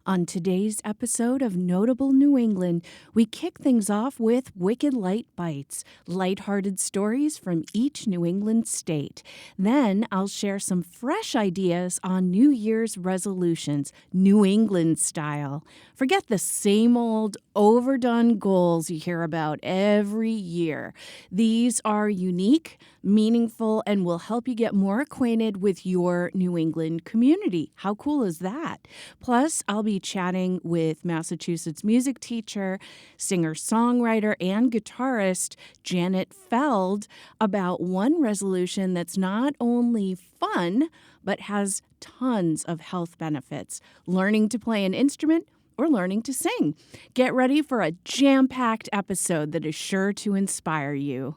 On today's episode of Notable New England, we kick things off with Wicked Lite Bites, lighthearted stories from each New England state. Then I'll share some fresh ideas on New Year's resolutions, New England style. Forget the same old overdone goals you hear about every year. These are unique, meaningful, and will help you get more acquainted with your New England community. How cool is that? Plus, I'll be chatting with Massachusetts music teacher, singer-songwriter, and guitarist Janet Feld about one resolution that's not only fun, but has tons of health benefits: learning to play an instrument or learning to sing. Get ready for a jam-packed episode that is sure to inspire you.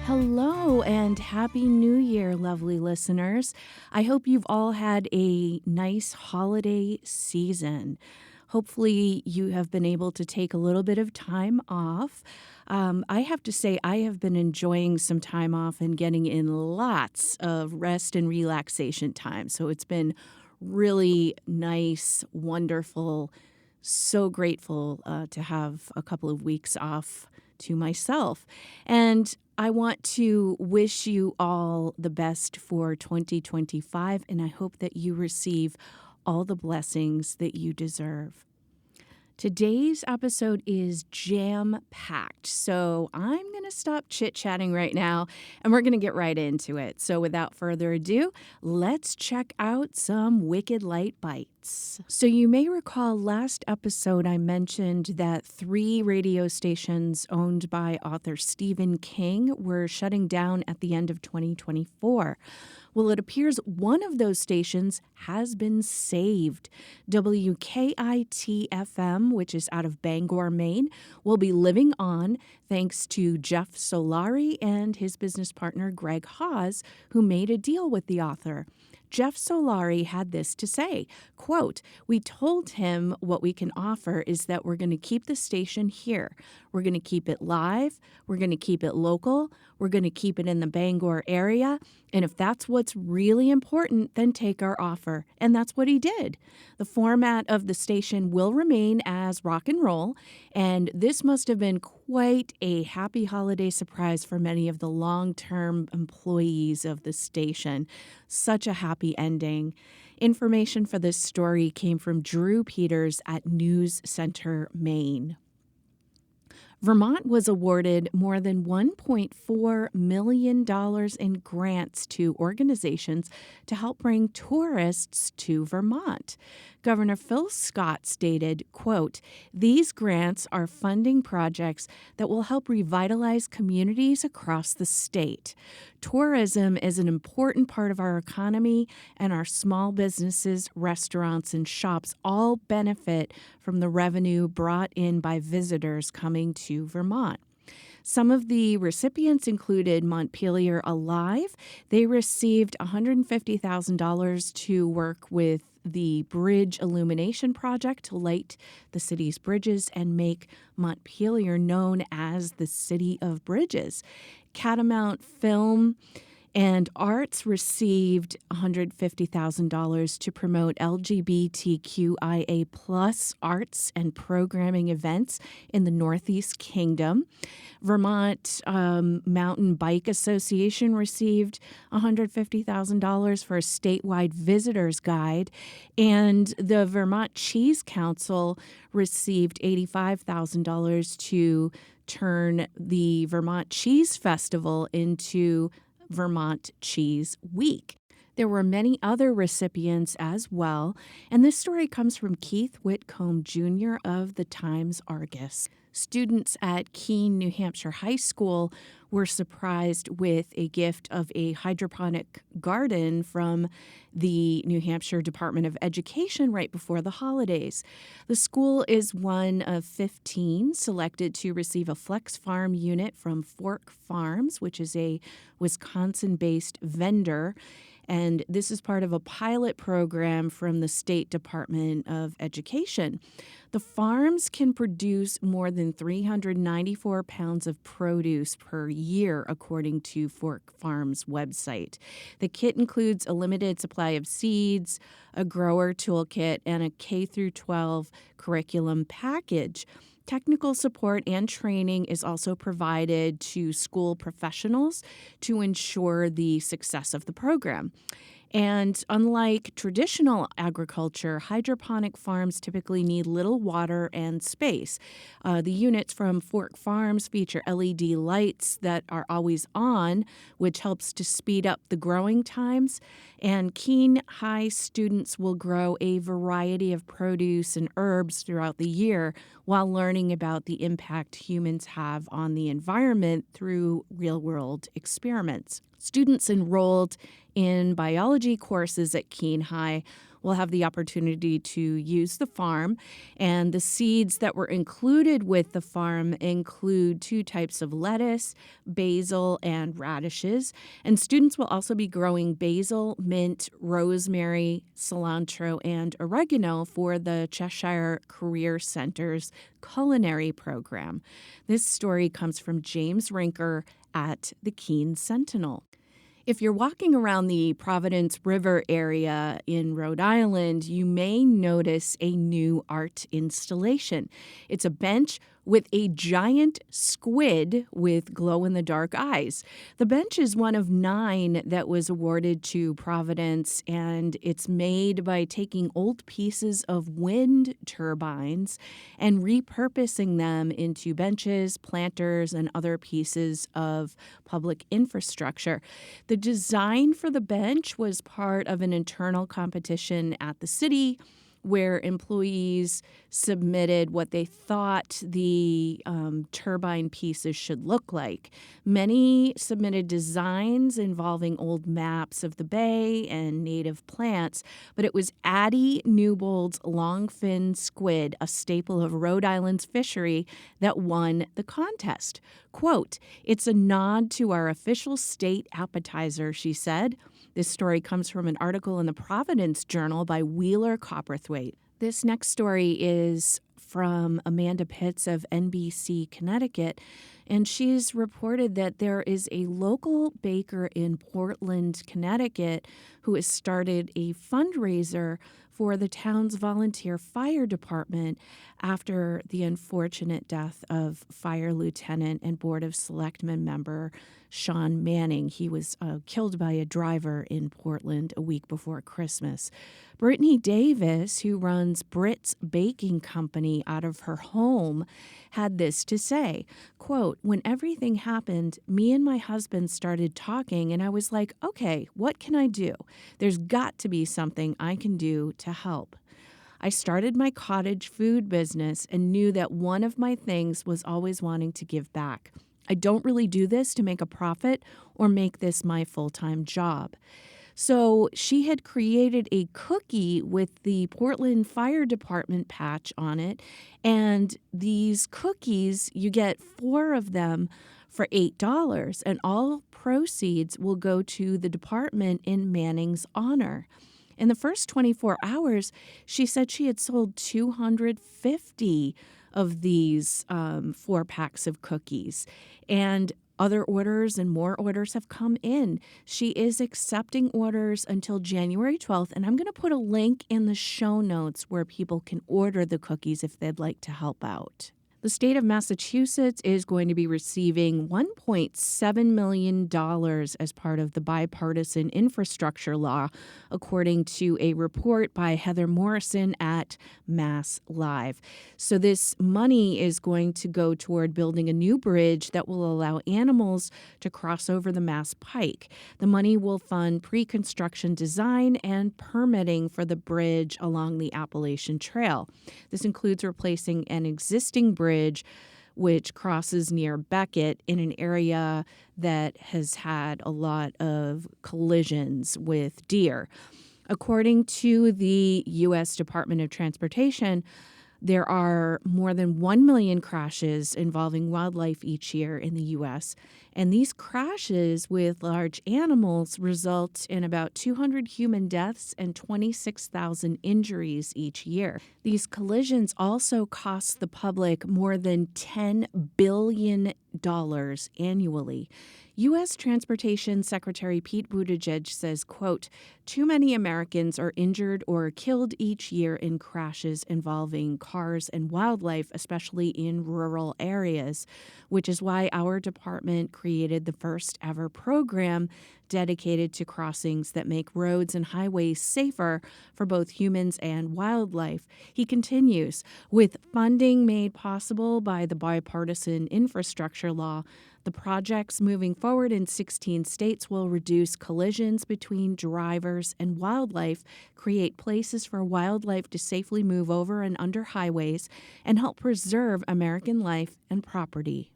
Hello and Happy New Year, lovely listeners. I hope you've all had a nice holiday season. Hopefully you have been able to take a little bit of time off. I have to say I have been enjoying some time off and getting in lots of rest and relaxation time. So it's been really nice, wonderful, so grateful to have a couple of weeks off to myself. And I want to wish you all the best for 2025, and I hope that you receive all the blessings that you deserve. Today's episode is jam-packed, so I'm going to stop chit-chatting right now, and we're going to get right into it. So without further ado, let's check out some Wicked Lite Bites. So you may recall last episode I mentioned that 3 radio stations owned by author Stephen King were shutting down at the end of 2024. Well, it appears one of those stations has been saved. WKIT-FM, which is out of Bangor, Maine, will be living on thanks to Jeff Solari and his business partner Greg Hawes, who made a deal with the author. Jeff Solari had this to say, quote, "We told him what we can offer is that we're going to keep the station here. We're going to keep it live. We're going to keep it local. We're going to keep it in the Bangor area. And if that's what's really important, then take our offer." And that's what he did. The format of the station will remain as rock and roll, and this must have been quite a happy holiday surprise for many of the long-term employees of the station. Such a happy ending. Information for this story came from Drew Peters at News Center, Maine. Vermont was awarded more than $1.4 million in grants to organizations to help bring tourists to Vermont. Governor Phil Scott stated, quote, "These grants are funding projects that will help revitalize communities across the state. Tourism is an important part of our economy, and our small businesses, restaurants, and shops all benefit from the revenue brought in by visitors coming to Vermont." Some of the recipients included Montpelier Alive. They received $150,000 to work with the Bridge Illumination Project to light the city's bridges and make Montpelier known as the City of Bridges. Catamount Film and Arts received $150,000 to promote LGBTQIA+ arts and programming events in the Northeast Kingdom. Vermont Mountain Bike Association received $150,000 for a statewide visitor's guide, and the Vermont Cheese Council received $85,000 to turn the Vermont Cheese Festival into Vermont Cheese Week. There were many other recipients as well, and this story comes from Keith Whitcomb Jr. of the Times-Argus. Students at Keene, New Hampshire High School were surprised with a gift of a hydroponic garden from the New Hampshire Department of Education right before the holidays. The school is one of 15 selected to receive a Flex Farm unit from Fork Farms, which is a Wisconsin-based vendor. And this is part of a pilot program from the State Department of Education. The farms can produce more than 394 pounds of produce per year, according to Fork Farms' website. The kit includes a limited supply of seeds, a grower toolkit, and a K-12 curriculum package. Technical support and training is also provided to school professionals to ensure the success of the program. And unlike traditional agriculture, hydroponic farms typically need little water and space. The units from Fork Farms feature LED lights that are always on, which helps to speed up the growing times. And Keene High students will grow a variety of produce and herbs throughout the year while learning about the impact humans have on the environment through real-world experiments. Students enrolled in biology courses at Keene High will have the opportunity to use the farm, and the seeds that were included with the farm include 2 types of lettuce, basil, and radishes. And students will also be growing basil, mint, rosemary, cilantro, and oregano for the Cheshire Career Center's culinary program. This story comes from James Rinker at the Keene Sentinel. If you're walking around the Providence River area in Rhode Island, you may notice a new art installation. It's a bench with a giant squid with glow-in-the-dark eyes. The bench is one of 9 that was awarded to Providence, and it's made by taking old pieces of wind turbines and repurposing them into benches, planters, and other pieces of public infrastructure. The design for the bench was part of an internal competition at the city, where employees submitted what they thought the turbine pieces should look like. Many submitted designs involving old maps of the bay and native plants, but it was Addie Newbold's longfin squid, a staple of Rhode Island's fishery, that won the contest. Quote, "It's a nod to our official state appetizer," she said. This story comes from an article in the Providence Journal by Wheeler Copperthwaite. This next story is from Amanda Pitts of NBC Connecticut, and she's reported that there is a local baker in Portland, Connecticut, who has started a fundraiser for the town's volunteer fire department after the unfortunate death of Fire Lieutenant and Board of Selectmen member Sean Manning. He was killed by a driver in Portland a week before Christmas. Brittany Davis, who runs Brit's Baking Company out of her home, had this to say, quote, "When everything happened, me and my husband started talking, and I was like, okay, what can I do? There's got to be something I can do to help. I started my cottage food business and knew that one of my things was always wanting to give back. I don't really do this to make a profit or make this my full-time job." So she had created a cookie with the Portland Fire Department patch on it. And these cookies, you get 4 of them for $8, and all proceeds will go to the department in Manning's honor. In the first 24 hours, she said she had sold 250 of these 4 packs of cookies. And other orders and more orders have come in. She is accepting orders until January 12th, and I'm going to put a link in the show notes where people can order the cookies if they'd like to help out. The state of Massachusetts is going to be receiving $1.7 million as part of the bipartisan infrastructure law, according to a report by Heather Morrison at Mass Live. So this money is going to go toward building a new bridge that will allow animals to cross over the Mass Pike. The money will fund pre-construction design and permitting for the bridge along the Appalachian Trail. This includes replacing an existing bridge which crosses near Beckett in an area that has had a lot of collisions with deer. According to the U.S. Department of Transportation, there are more than 1 million crashes involving wildlife each year in the U.S., and these crashes with large animals result in about 200 human deaths and 26,000 injuries each year. These collisions also cost the public more than $10 billion annually. U.S. Transportation Secretary Pete Buttigieg says, quote, "Too many Americans are injured or killed each year in crashes involving cars and wildlife, especially in rural areas, which is why our department created the first ever program dedicated to crossings that make roads and highways safer for both humans and wildlife." He continues, "With funding made possible by the bipartisan infrastructure law, the projects moving forward in 16 states will reduce collisions between drivers and wildlife, create places for wildlife to safely move over and under highways, and help preserve American life and property."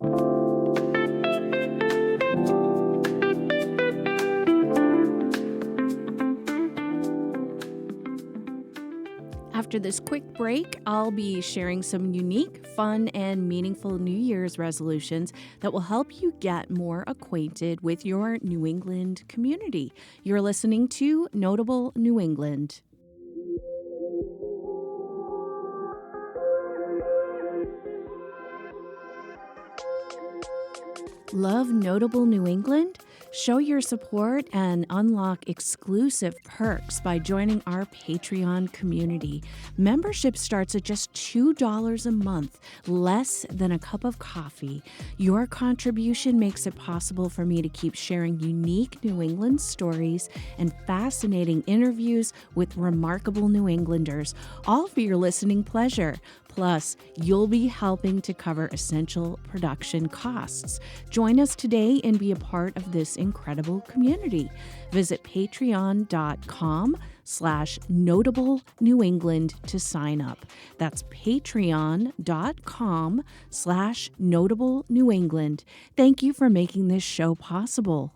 After this quick break, I'll be sharing some unique, fun, and meaningful New Year's resolutions that will help you get more acquainted with your New England community. You're listening to Notable New England. Love Notable New England? Show your support and unlock exclusive perks by joining our Patreon community. Membership starts at just $2 a month, less than a cup of coffee. Your contribution makes it possible for me to keep sharing unique New England stories and fascinating interviews with remarkable New Englanders, all for your listening pleasure. Plus, you'll be helping to cover essential production costs. Join us today and be a part of this incredible community. Visit patreon.com/Notable New England to sign up. That's patreon.com/Notable New England. Thank you for making this show possible.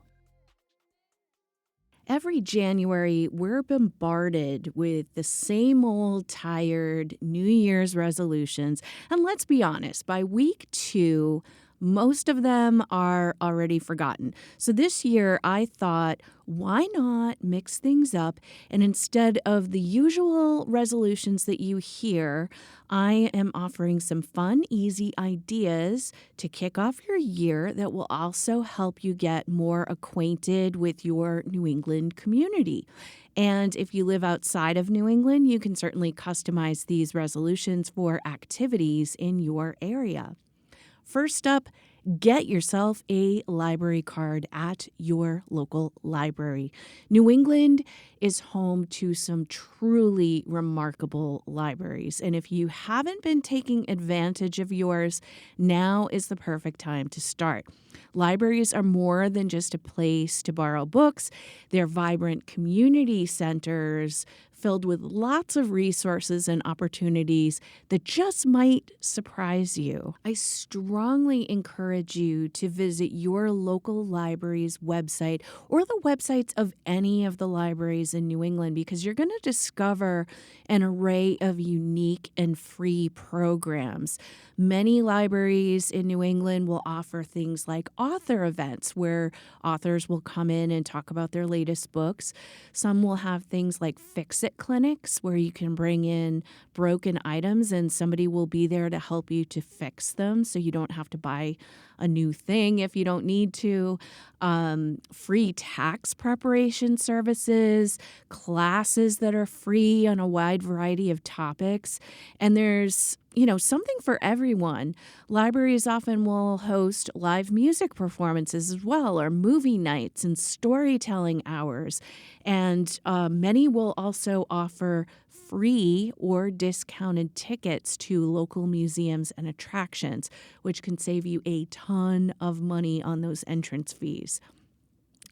Every January, we're bombarded with the same old tired New Year's resolutions. And let's be honest, by week 2, most of them are already forgotten. So this year, I thought, why not mix things up? And instead of the usual resolutions that you hear, I am offering some fun, easy ideas to kick off your year that will also help you get more acquainted with your New England community. And if you live outside of New England, you can certainly customize these resolutions for activities in your area. First up, get yourself a library card at your local library. New England is home to some truly remarkable libraries. And if you haven't been taking advantage of yours, now is the perfect time to start. Libraries are more than just a place to borrow books. They're vibrant community centers filled with lots of resources and opportunities that just might surprise you. I strongly encourage you to visit your local library's website or the websites of any of the libraries in New England, because you're going to discover an array of unique and free programs. Many libraries in New England will offer things like author events where authors will come in and talk about their latest books. Some will have things like fix-it clinics where you can bring in broken items and somebody will be there to help you to fix them so you don't have to buy a new thing if you don't need to. Free tax preparation services, classes that are free on a wide variety of topics. And there's something for everyone. Libraries often will host live music performances as well, or movie nights and storytelling hours. And many will also offer free or discounted tickets to local museums and attractions, which can save you a ton of money on those entrance fees.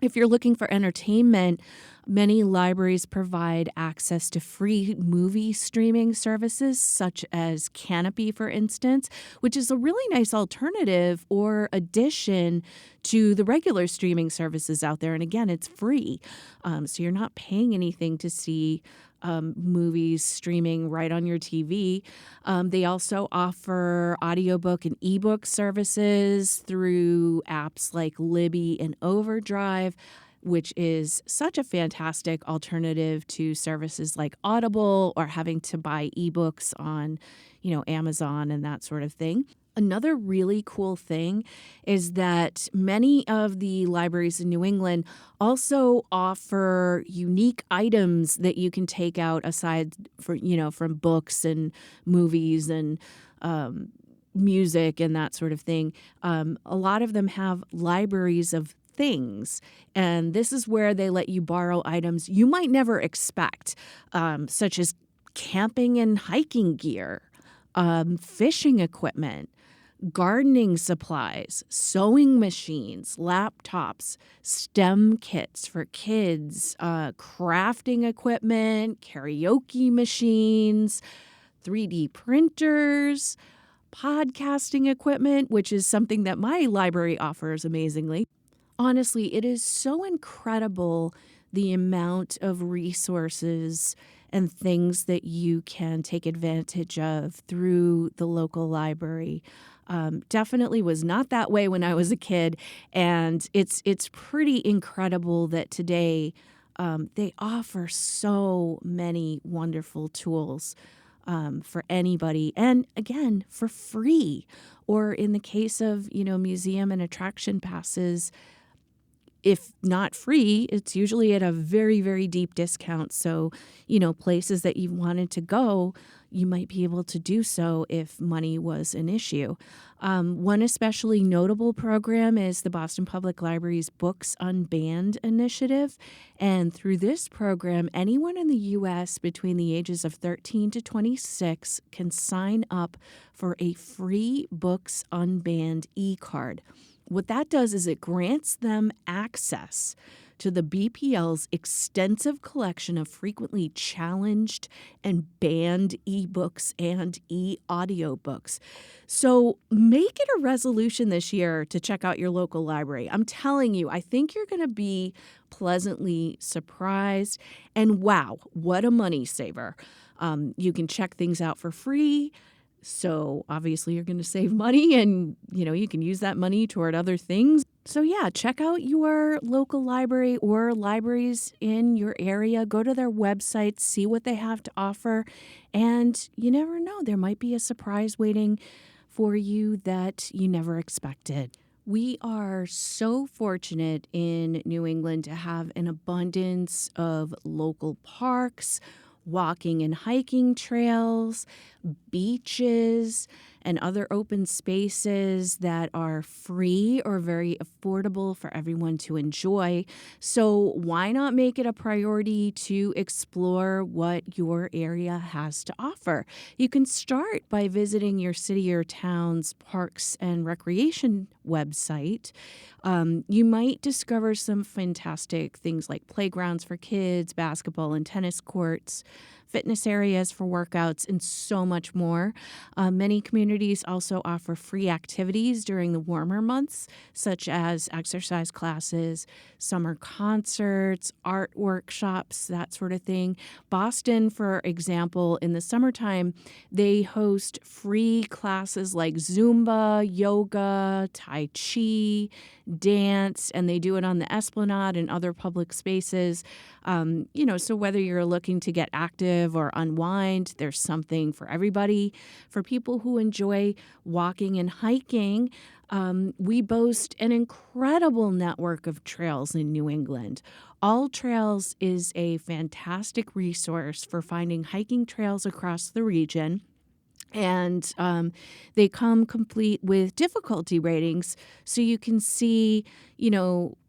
If you're looking for entertainment, many libraries provide access to free movie streaming services, such as Canopy, for instance, which is a really nice alternative or addition to the regular streaming services out there. And again, it's free. So you're not paying anything to see movies streaming right on your TV. They also offer audiobook and ebook services through apps like Libby and Overdrive, which is such a fantastic alternative to services like Audible or having to buy ebooks on, Amazon and that sort of thing. Another really cool thing is that many of the libraries in New England also offer unique items that you can take out aside from books and movies and music and that sort of thing. A lot of them have libraries of things, and this is where they let you borrow items you might never expect, such as camping and hiking gear, fishing equipment, gardening supplies, sewing machines, laptops, STEM kits for kids, crafting equipment, karaoke machines, 3D printers, podcasting equipment, which is something that my library offers amazingly. Honestly, it is so incredible the amount of resources and things that you can take advantage of through the local library. Definitely was not that way when I was a kid, and it's pretty incredible that today they offer so many wonderful tools for anybody, and again, for free. Or in the case of museum and attraction passes, if not free, it's usually at a very, very deep discount. So, places that you wanted to go, you might be able to do so if money was an issue. One especially notable program is the Boston Public Library's Books Unbanned initiative. And through this program, anyone in the U.S. between the ages of 13 to 26 can sign up for a free Books Unbanned e-card. What that does is it grants them access to the BPL's extensive collection of frequently challenged and banned ebooks and e-audiobooks. So make it a resolution this year to check out your local library. I'm telling you, I think you're going to be pleasantly surprised. And wow, what a money saver. You can check things out for free. So obviously you're going to save money, and you can use that money toward other things. So yeah, check out your local library or libraries in your area. Go to their websites, see what they have to offer, and you never know, there might be a surprise waiting for you that you never expected. We are so fortunate in New England to have an abundance of local parks, walking and hiking trails, beaches, and other open spaces that are free or very affordable for everyone to enjoy. So why not make it a priority to explore what your area has to offer? You can start by visiting your city or town's parks and recreation website. You might discover some fantastic things like playgrounds for kids, basketball and tennis courts, fitness areas for workouts, and so much more. Many communities also offer free activities during the warmer months, such as exercise classes, summer concerts, art workshops, that sort of thing. Boston, for example, in the summertime, they host free classes like Zumba, yoga, Tai Chi, dance, and they do it on the Esplanade and other public spaces. So whether you're looking to get active or unwind, there's something for everybody. For people who enjoy walking and hiking, we boast an incredible network of trails in New England. All Trails is a fantastic resource for finding hiking trails across the region. And they come complete with difficulty ratings, so you can see,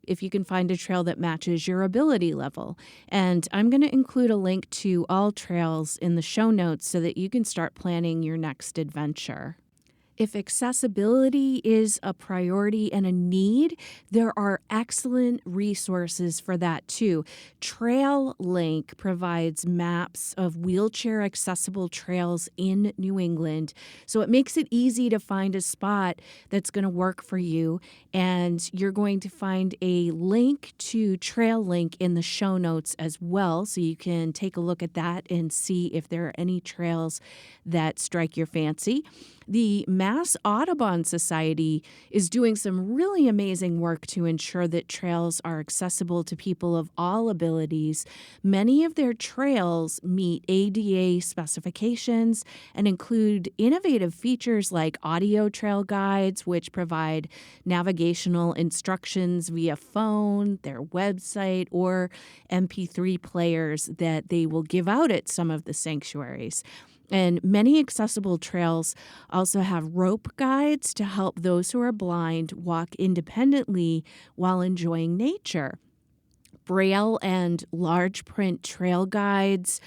if you can find a trail that matches your ability level. And I'm going to include a link to All Trails in the show notes so that you can start planning your next adventure. If accessibility is a priority and a need, there are excellent resources for that too. Trail Link provides maps of wheelchair accessible trails in New England. So it makes it easy to find a spot that's going to work for you. And you're going to find a link to Trail Link in the show notes as well. So you can take a look at that and see if there are any trails that strike your fancy. The Mass Audubon Society is doing some really amazing work to ensure that trails are accessible to people of all abilities. Many of their trails meet ADA specifications and include innovative features like audio trail guides, which provide navigational instructions via phone, their website, or MP3 players that they will give out at some of the sanctuaries. And many accessible trails also have rope guides to help those who are blind walk independently while enjoying nature. Braille and large print trail guides,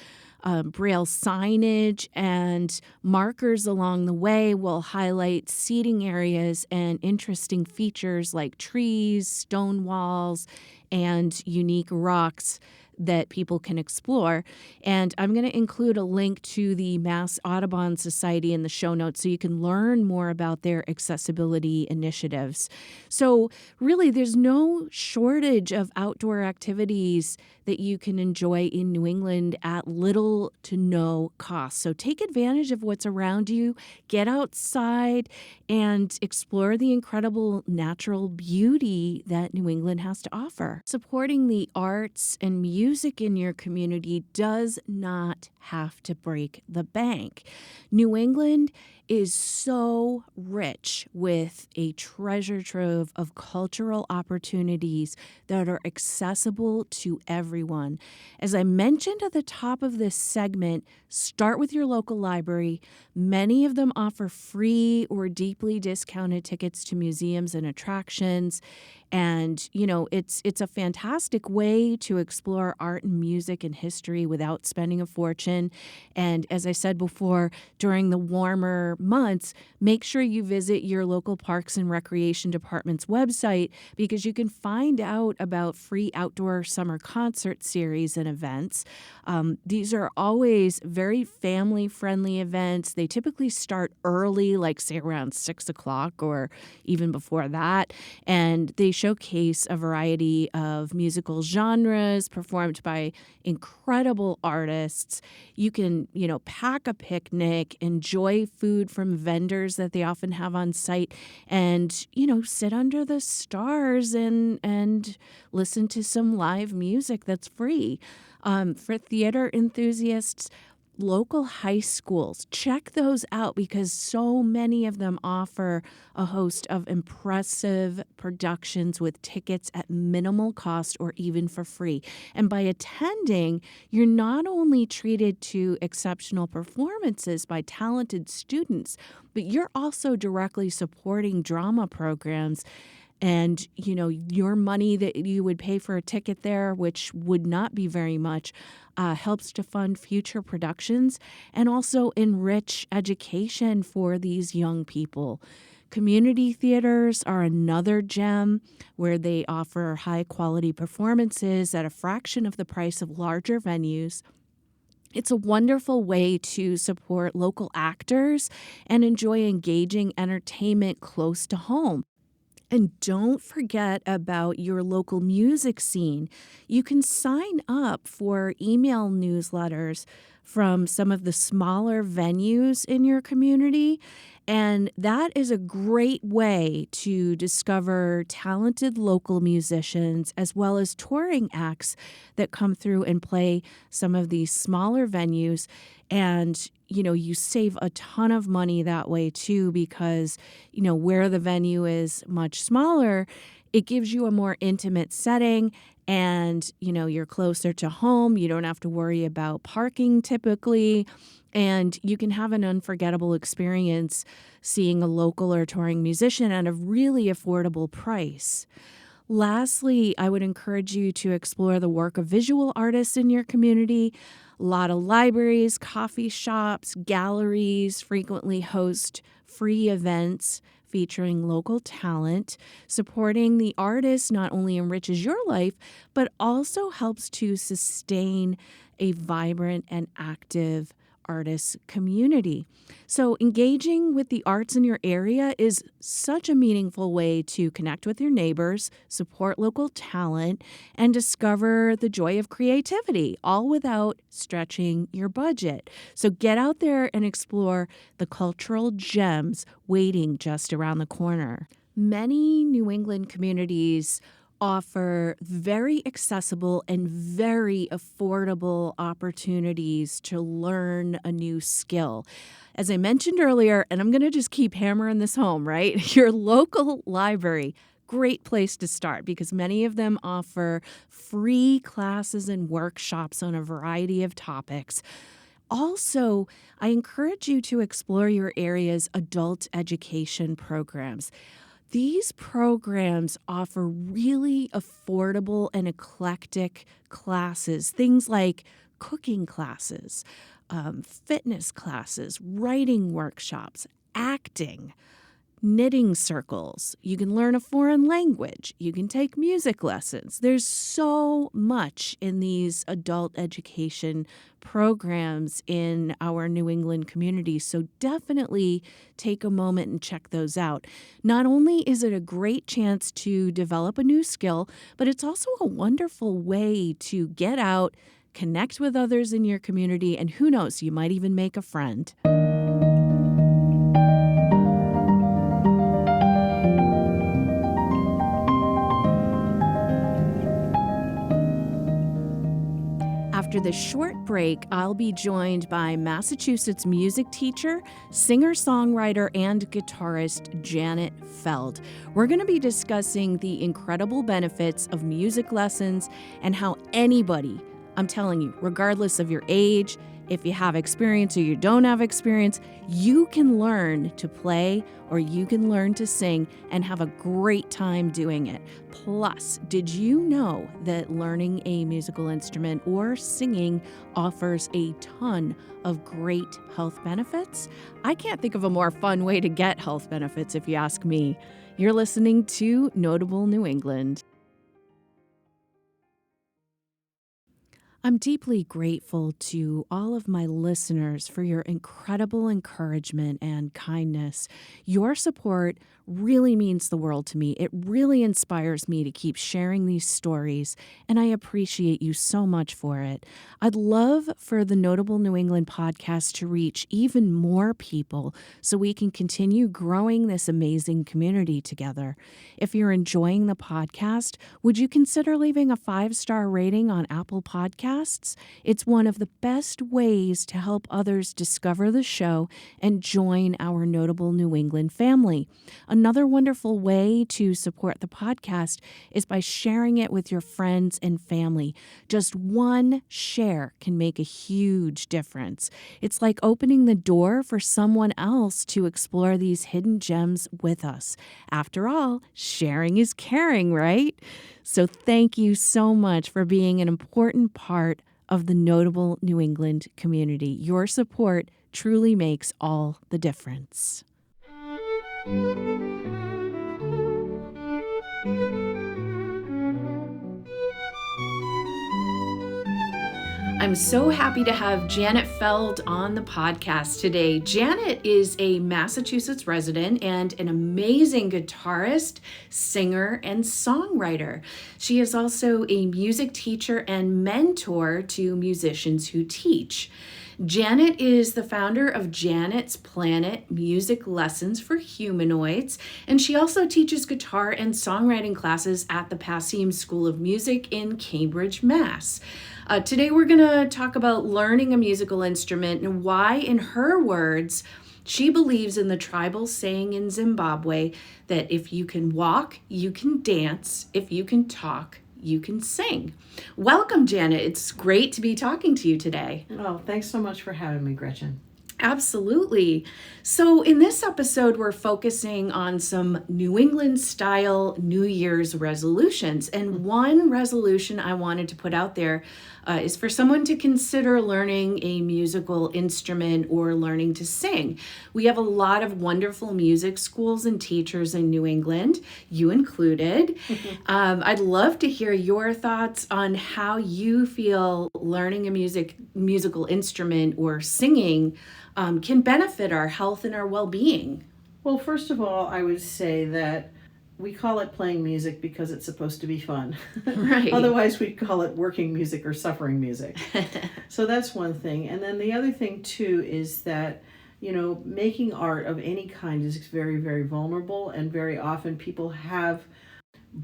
Braille signage, and markers along the way will highlight seating areas and interesting features like trees, stone walls, and unique rocks that people can explore. And I'm going to include a link to the Mass Audubon Society in the show notes so you can learn more about their accessibility initiatives. So really, there's no shortage of outdoor activities that you can enjoy in New England at little to no cost. So take advantage of what's around you, get outside, and explore the incredible natural beauty that New England has to offer. Supporting the arts and music in your community does not have to break the bank. New England is so rich with a treasure trove of cultural opportunities that are accessible to everyone. As I mentioned at the top of this segment, start with your local library. Many of them offer free or deeply discounted tickets to museums and attractions. And, it's a fantastic way to explore art and music and history without spending a fortune. And as I said before, during the warmer months, make sure you visit your local Parks and Recreation Department's website because you can find out about free outdoor summer concert series and events. These are always very family-friendly events. They typically start early, like say around 6 o'clock or even before that. And they showcase a variety of musical genres performed by incredible artists. You can, pack a picnic, enjoy food from vendors that they often have on site, and, sit under the stars and listen to some live music that's free. For theater enthusiasts, local high schools, check those out because so many of them offer a host of impressive productions with tickets at minimal cost or even for free. And by attending, you're not only treated to exceptional performances by talented students, but you're also directly supporting drama programs. And, your money that you would pay for a ticket there, which would not be very much, helps to fund future productions and also enrich education for these young people. Community theaters are another gem where they offer high-quality performances at a fraction of the price of larger venues. It's a wonderful way to support local actors and enjoy engaging entertainment close to home. And don't forget about your local music scene. You can sign up for email newsletters from some of the smaller venues in your community. And that is a great way to discover talented local musicians as well as touring acts that come through and play some of these smaller venues. And, you save a ton of money that way too, because, where the venue is much smaller, it gives you a more intimate setting and, you're closer to home. You don't have to worry about parking typically. And you can have an unforgettable experience seeing a local or touring musician at a really affordable price. Lastly, I would encourage you to explore the work of visual artists in your community. A lot of libraries, coffee shops, galleries frequently host free events featuring local talent. Supporting the artist not only enriches your life, but also helps to sustain a vibrant and active artist community. So engaging with the arts in your area is such a meaningful way to connect with your neighbors, support local talent, and discover the joy of creativity, all without stretching your budget. So get out there and explore the cultural gems waiting just around the corner. Many New England communities offer very accessible and very affordable opportunities to learn a new skill. As I mentioned earlier, and I'm going to just keep hammering this home, right? Your local library, great place to start because many of them offer free classes and workshops on a variety of topics. Also, I encourage you to explore your area's adult education programs. These programs offer really affordable and eclectic classes, things like cooking classes, fitness classes, writing workshops, acting, knitting circles. You can learn a foreign language. You can take music lessons. There's so much in these adult education programs in our New England community. So definitely take a moment and check those out. Not only is it a great chance to develop a new skill, but it's also a wonderful way to get out, connect with others in your community, and who knows, you might even make a friend. After this short break, I'll be joined by Massachusetts music teacher, singer-songwriter, and guitarist Janet Feld. We're going to be discussing the incredible benefits of music lessons and how anybody, I'm telling you, regardless of your age, if you have experience or you don't have experience, you can learn to play or you can learn to sing and have a great time doing it. Plus, did you know that learning a musical instrument or singing offers a ton of great health benefits? I can't think of a more fun way to get health benefits if you ask me. You're listening to Notable New England. I'm deeply grateful to all of my listeners for your incredible encouragement and kindness. Your support really means the world to me. It really inspires me to keep sharing these stories, and I appreciate you so much for it. I'd love for the Notable New England podcast to reach even more people so we can continue growing this amazing community together. If you're enjoying the podcast, would you consider leaving a 5-star rating on Apple Podcasts? It's one of the best ways to help others discover the show and join our Notable New England family. Another wonderful way to support the podcast is by sharing it with your friends and family. Just one share can make a huge difference. It's like opening the door for someone else to explore these hidden gems with us. After all, sharing is caring, right? So thank you so much for being an important part of the Notable New England community. Your support truly makes all the difference. I'm so happy to have Janet Feld on the podcast today. Janet is a Massachusetts resident and an amazing guitarist, singer, and songwriter. She is also a music teacher and mentor to musicians who teach. Janet is the founder of Janet's Planet Music Lessons for Humanoids, and she also teaches guitar and songwriting classes at the Passim School of Music in Cambridge, Mass. Today we're going to talk about learning a musical instrument and why, in her words, she believes in the tribal saying in Zimbabwe that if you can walk, you can dance. If you can talk, you can sing. Welcome, Janet. It's great to be talking to you today. Oh, thanks so much for having me, Gretchen. Absolutely. So, in this episode, we're focusing on some New England style New Year's resolutions. And one resolution I wanted to put out there is for someone to consider learning a musical instrument or learning to sing. We have a lot of wonderful music schools and teachers in New England, you included. I'd love to hear your thoughts on how you feel learning a musical instrument or singing can benefit our health and our well-being. Well, first of all, I would say that we call it playing music because it's supposed to be fun. Right. Otherwise, we'd call it working music or suffering music. So that's one thing. And then the other thing, too, is that, making art of any kind is very, very vulnerable. And very often people have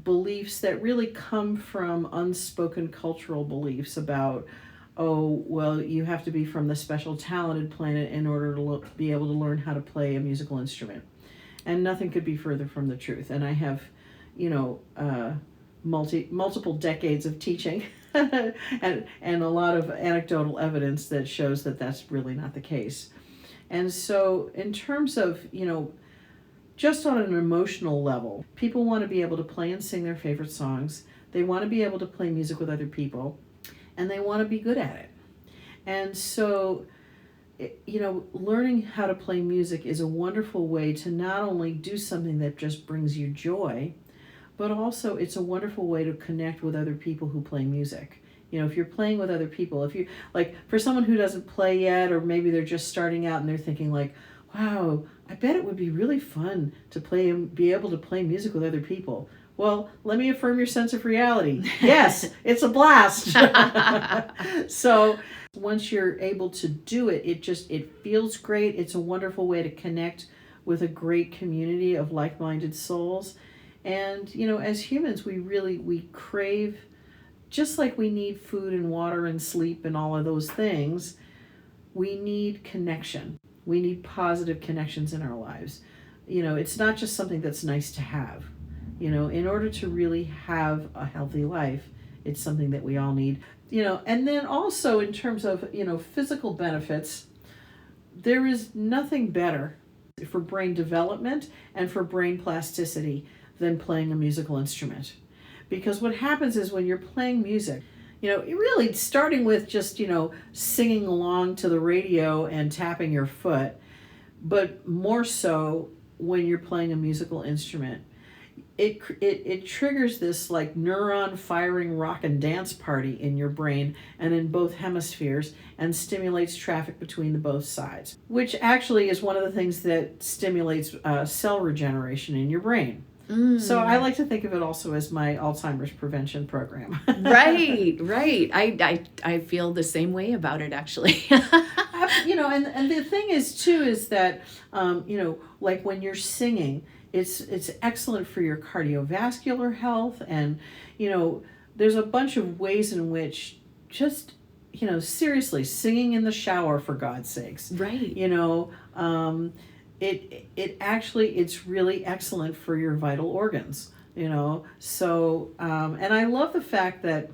beliefs that really come from unspoken cultural beliefs about, oh, well, you have to be from the special talented planet in order to be able to learn how to play a musical instrument. And nothing could be further from the truth. And I have, multiple decades of teaching and a lot of anecdotal evidence that shows that that's really not the case. And so in terms of, just on an emotional level, people want to be able to play and sing their favorite songs. They want to be able to play music with other people. And they want to be good at it. And so, learning how to play music is a wonderful way to not only do something that just brings you joy, but also it's a wonderful way to connect with other people who play music. If you're playing with other people, if you, like, for someone who doesn't play yet, or maybe they're just starting out and they're thinking like, wow, I bet it would be really fun to play and be able to play music with other people. Well, let me affirm your sense of reality. Yes, it's a blast. So once you're able to do it, it feels great. It's a wonderful way to connect with a great community of like-minded souls. And, as humans, we crave, just like we need food and water and sleep and all of those things, we need connection. We need positive connections in our lives. It's not just something that's nice to have. In order to really have a healthy life, it's something that we all need. And then also in terms of, physical benefits, there is nothing better for brain development and for brain plasticity than playing a musical instrument. Because what happens is when you're playing music, really starting with just, singing along to the radio and tapping your foot, but more so when you're playing a musical instrument, it triggers this like neuron firing rock and dance party in your brain and in both hemispheres, and stimulates traffic between the both sides, which actually is one of the things that stimulates cell regeneration in your brain. So I like to think of it also as my Alzheimer's prevention program. Right. I feel the same way about it, actually. And the thing is too is that like when you're singing, it's excellent for your cardiovascular health, and there's a bunch of ways in which just seriously, singing in the shower, for God's sakes, Right. It actually, it's really excellent for your vital organs, so and I love the fact that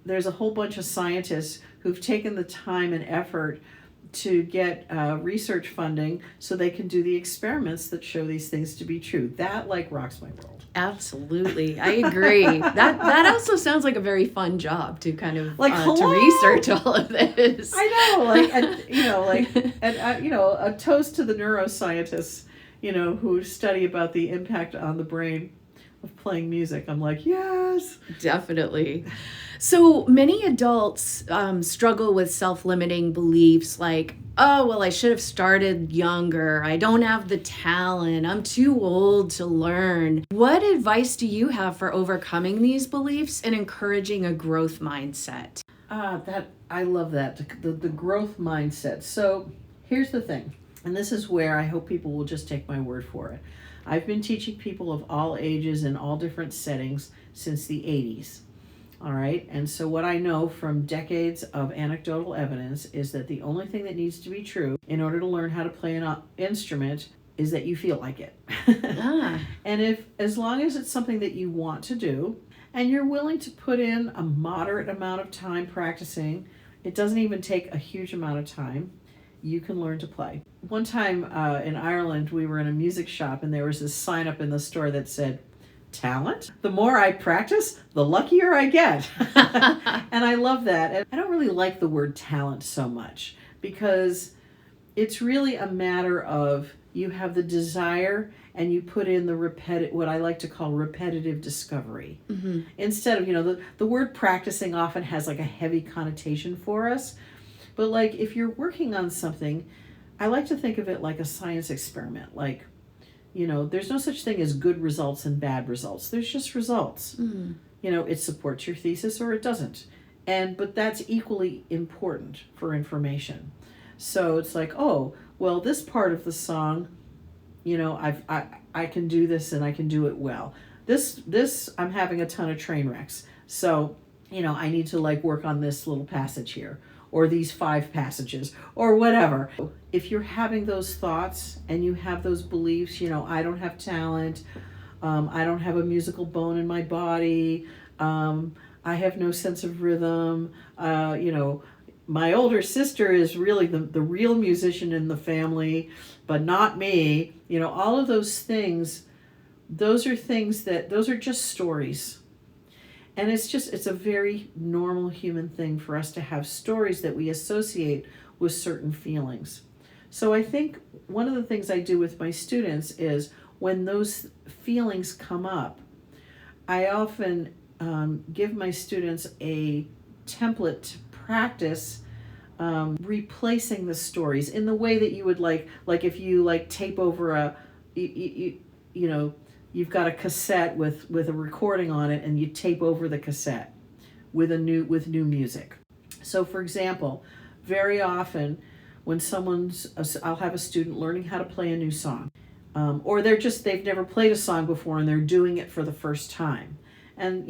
there's a whole bunch of scientists who've taken the time and effort to get research funding so they can do the experiments that show these things to be true. That rocks my world. Absolutely, I agree. That also sounds like a very fun job to kind of to research all of this. I know, a toast to the neuroscientists, who study about the impact on the brain of playing music. I'm like, yes, definitely. So many adults struggle with self-limiting beliefs like, oh, well, I should have started younger. I don't have the talent. I'm too old to learn. What advice do you have for overcoming these beliefs and encouraging a growth mindset? I love that, the growth mindset. So here's the thing, and this is where I hope people will just take my word for it. I've been teaching people of all ages in all different settings since the 80s. All right. And so what I know from decades of anecdotal evidence is that the only thing that needs to be true in order to learn how to play an instrument is that you feel like it. And as long as it's something that you want to do and you're willing to put in a moderate amount of time practicing, it doesn't even take a huge amount of time, you can learn to play. One time in Ireland, we were in a music shop, and there was this sign up in the store that said, talent? The more I practice, the luckier I get. And I love that. And I don't really like the word talent so much, because it's really a matter of you have the desire and you put in the what I like to call repetitive discovery. Mm-hmm. Instead of, the word practicing often has like a heavy connotation for us. But like if you're working on something, I like to think of it like a science experiment. Like, there's no such thing as good results and bad results. There's just results. Mm-hmm. It supports your thesis or it doesn't. But that's equally important for information. So it's like, oh, well, this part of the song, I can do this and I can do it well. This I'm having a ton of train wrecks. So, I need to like work on this little passage here, or these 5 passages, or whatever. If you're having those thoughts and you have those beliefs, I don't have talent, I don't have a musical bone in my body, I have no sense of rhythm, my older sister is really the real musician in the family, but not me. All of those things, those are just stories. And it's a very normal human thing for us to have stories that we associate with certain feelings. So I think one of the things I do with my students is when those feelings come up, I often give my students a template to practice replacing the stories in the way that you would like if you like tape over you've got a cassette with a recording on it, and you tape over the cassette with new music. So for example, very often when I'll have a student learning how to play a new song, or they've never played a song before and they're doing it for the first time. And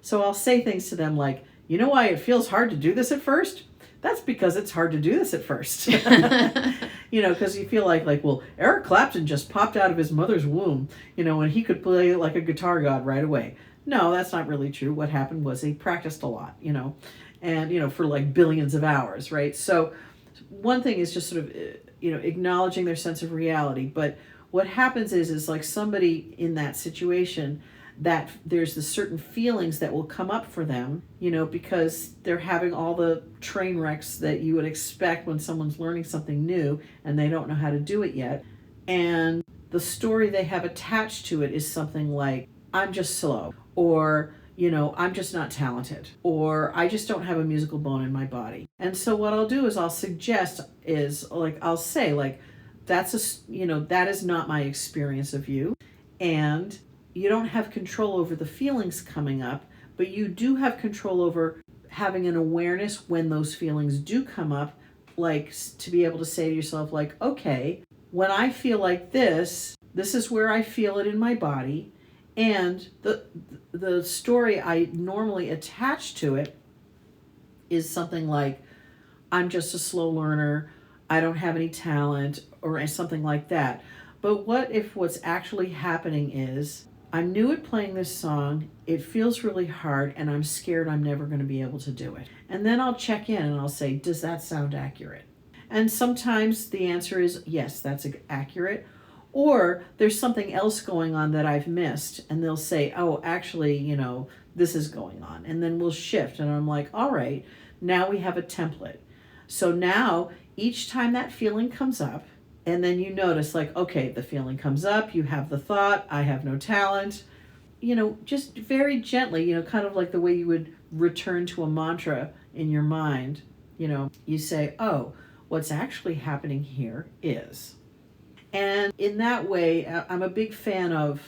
so I'll say things to them like, why it feels hard to do this at first? That's because it's hard to do this at first. Because you feel like, well, Eric Clapton just popped out of his mother's womb, and he could play like a guitar god right away. No, that's not really true. What happened was he practiced a lot, and, for like billions of hours, right? So one thing is just sort of, acknowledging their sense of reality. But what happens is like somebody in that situation, that there's the certain feelings that will come up for them, because they're having all the train wrecks that you would expect when someone's learning something new and they don't know how to do it yet. And the story they have attached to it is something like, I'm just slow, or, I'm just not talented, or I just don't have a musical bone in my body. And so what I'll do is I'll say, that is not my experience of you. And you don't have control over the feelings coming up, but you do have control over having an awareness when those feelings do come up, like to be able to say to yourself, like, okay, when I feel like this is where I feel it in my body, and the story I normally attach to it is something like, I'm just a slow learner, I don't have any talent, or something like that. But what if what's actually happening is, I'm new at playing this song, it feels really hard, and I'm scared I'm never going to be able to do it. And then I'll check in and I'll say, does that sound accurate? And sometimes the answer is, yes, that's accurate. Or there's something else going on that I've missed, and they'll say, oh, actually, this is going on. And then we'll shift, and I'm like, all right, now we have a template. So now, each time that feeling comes up, and then you notice, like, okay, the feeling comes up, you have the thought, I have no talent. Just very gently, kind of like the way you would return to a mantra in your mind. You say, oh, what's actually happening here is. And in that way, I'm a big fan of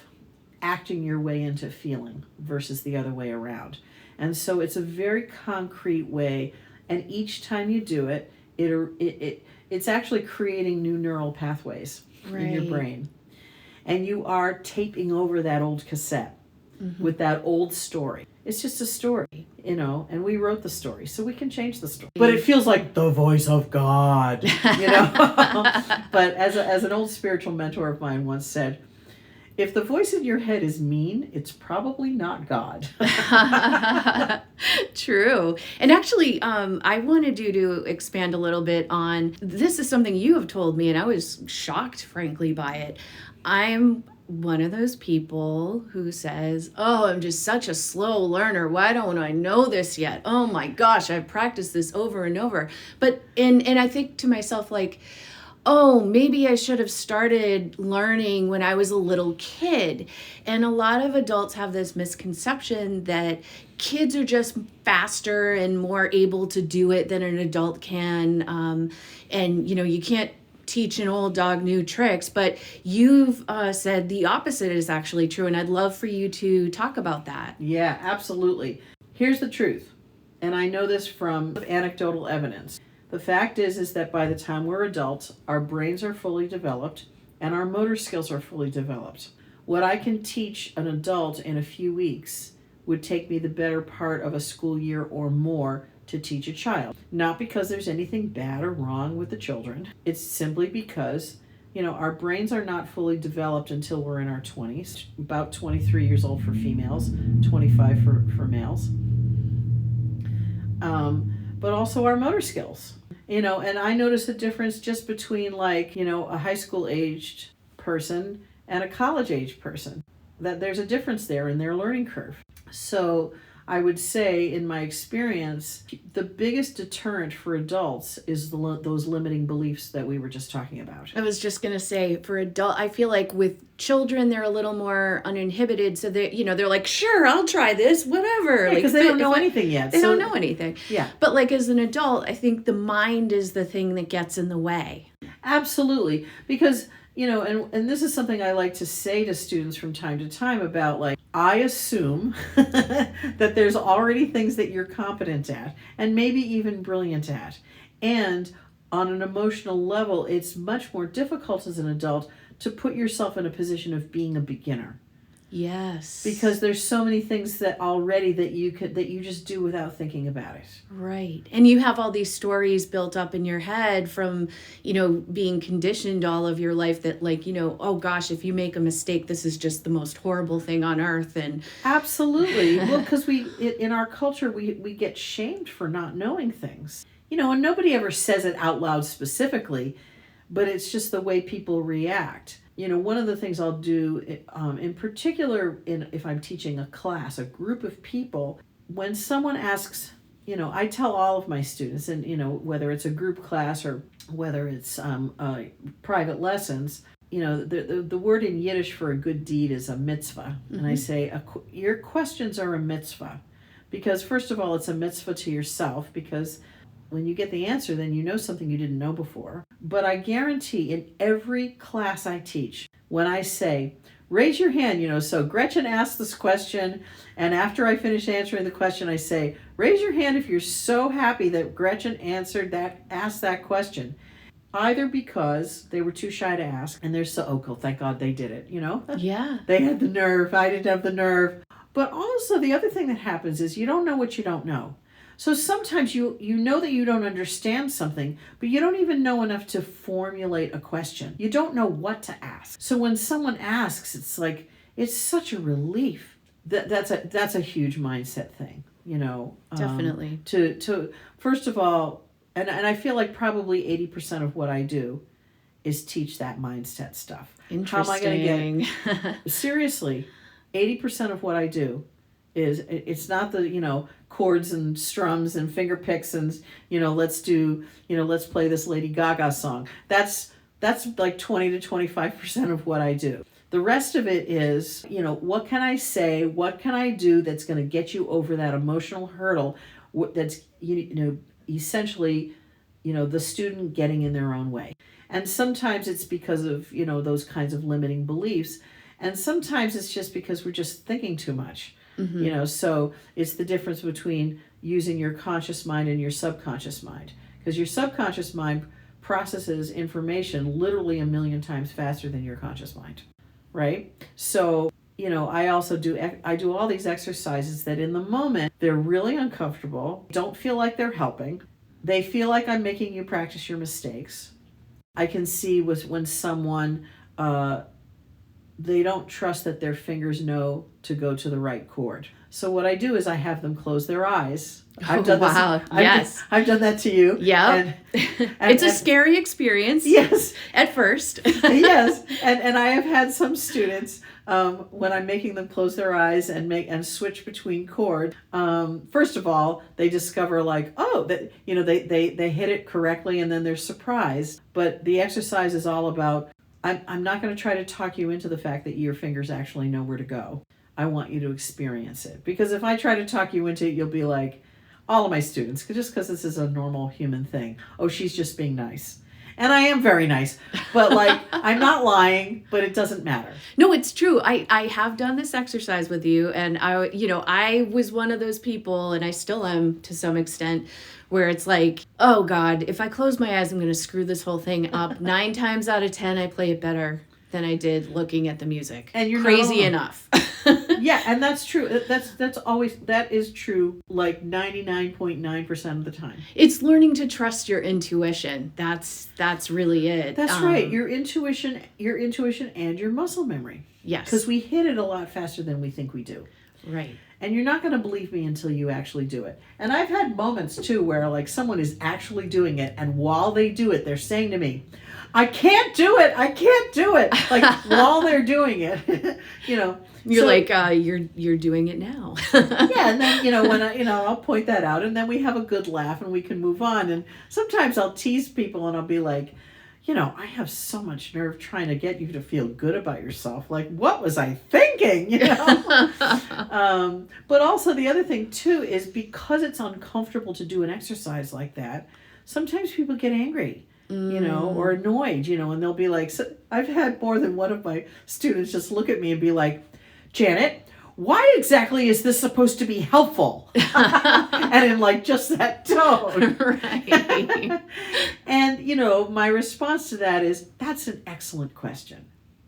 acting your way into feeling versus the other way around. And so it's a very concrete way, and each time you do it, it's actually creating new neural pathways in your brain. And you are taping over that old cassette with that old story. It's just a story, and we wrote the story, so we can change the story. But it feels like the voice of God, But as an old spiritual mentor of mine once said, If the voice in your head is mean, it's probably not God. True. And actually, I wanted you to expand a little bit on this. Is something you have told me, and I was shocked, frankly, by it. I'm one of those people who says, "Oh, I'm just such a slow learner. Why don't I know this yet? Oh my gosh, I've practiced this over and over." But and I think to myself, like, oh, maybe I should have started learning when I was a little kid. And a lot of adults have this misconception that kids are just faster and more able to do it than an adult can. And, you can't teach an old dog new tricks, but you've said the opposite is actually true. And I'd love for you to talk about that. Yeah, absolutely. Here's the truth, and I know this from anecdotal evidence. The fact is that by the time we're adults, our brains are fully developed and our motor skills are fully developed. What I can teach an adult in a few weeks would take me the better part of a school year or more to teach a child. Not because there's anything bad or wrong with the children. It's simply because, our brains are not fully developed until we're in our 20s, about 23 years old for females, 25 for males. But also our motor skills. And I notice a difference just between a high school aged person and a college aged person. That there's a difference there in their learning curve. So I would say, in my experience, the biggest deterrent for adults is those limiting beliefs that we were just talking about. I was just going to say, for adult, I feel like with children, they're a little more uninhibited. So they're like, sure, I'll try this, whatever. Because they don't know anything yet. They don't know anything. Yeah. But like as an adult, I think the mind is the thing that gets in the way. Absolutely. Because, and this is something I like to say to students from time to time about, I assume that there's already things that you're competent at and maybe even brilliant at. And on an emotional level, it's much more difficult as an adult to put yourself in a position of being a beginner. Yes. Because there's so many things that you just do without thinking about it. Right. And you have all these stories built up in your head from, being conditioned all of your life that oh gosh, if you make a mistake, this is just the most horrible thing on earth. And absolutely. Well, because in our culture, we get shamed for not knowing things. And nobody ever says it out loud specifically, but it's just the way people react. One of the things I'll do, in particular, if I'm teaching a class, a group of people, when someone asks, I tell all of my students, and, whether it's a group class or whether it's private lessons, the word in Yiddish for a good deed is a mitzvah. Mm-hmm. And I say, your questions are a mitzvah. Because, first of all, it's a mitzvah to yourself, because when you get the answer, then you know something you didn't know before. But I guarantee in every class I teach, when I say, raise your hand, so Gretchen asked this question, and after I finish answering the question, I say, raise your hand if you're so happy that Gretchen asked that question. Either because they were too shy to ask, and they're so, cool, thank God they did it, Yeah. They had the nerve, I didn't have the nerve. But also the other thing that happens is you don't know what you don't know. So sometimes you know that you don't understand something, but you don't even know enough to formulate a question. You don't know what to ask. So when someone asks, it's such a relief. That's a huge mindset thing, Definitely. To first of all, and I feel like probably 80% of what I do is teach that mindset stuff. Interesting. How am I going to get seriously? 80% of what I do is, it's not the chords and strums and finger picks and let's play this Lady Gaga song. That's like 20 to 25% of what I do. The rest of it is, what can I say, what can I do that's going to get you over that emotional hurdle that's essentially the student getting in their own way. And sometimes it's because of those kinds of limiting beliefs, and sometimes it's just because we're just thinking too much. Mm-hmm. So it's the difference between using your conscious mind and your subconscious mind. Because your subconscious mind processes information literally 1 million times faster than your conscious mind, right? So, I also do all these exercises that in the moment, they're really uncomfortable, don't feel like they're helping. They feel like I'm making you practice your mistakes. I can see when someone they don't trust that their fingers know to go to the right chord. So what I do is I have them close their eyes. I've done wow. this. Yes. I've done that to you. Yeah. It's a scary experience. Yes. At first. Yes. And I have had some students, when I'm making them close their eyes and switch between chords, first of all, they discover like, oh, that, you know, they hit it correctly, and then they're surprised. But the exercise is all about, I'm not going to try to talk you into the fact that your fingers actually know where to go. I want you to experience it. Because if I try to talk you into it, you'll be like, all of my students, just because this is a normal human thing. Oh, she's just being nice. And I am very nice. But like, I'm not lying, but it doesn't matter. No, it's true. I have done this exercise with you, and I was one of those people, and I still am to some extent, where it's like, oh God, if I close my eyes, I'm going to screw this whole thing up. 9 times out of 10, I play it better than I did looking at the music. And you're crazy enough. Yeah, and that's true. That is true like 99.9% of the time. It's learning to trust your intuition. That's really it. That's right. Your intuition and your muscle memory. Yes. Because we hit it a lot faster than we think we do. Right. And you're not going to believe me until you actually do it. And I've had moments too where like someone is actually doing it, and while they do it, they're saying to me, I can't do it. I can't do it. Like while they're doing it, you know. You're so, like, you're doing it now. Yeah, and then, when I'll point that out, and then we have a good laugh and we can move on. And sometimes I'll tease people and I'll be like, I have so much nerve trying to get you to feel good about yourself. Like, what was I thinking? But also the other thing too is because it's uncomfortable to do an exercise like that, sometimes people get angry. Or annoyed, and they'll be like, so I've had more than one of my students just look at me and be like, Janet, why exactly is this supposed to be helpful? And in like just that tone. Right. And, my response to that is, that's an excellent question.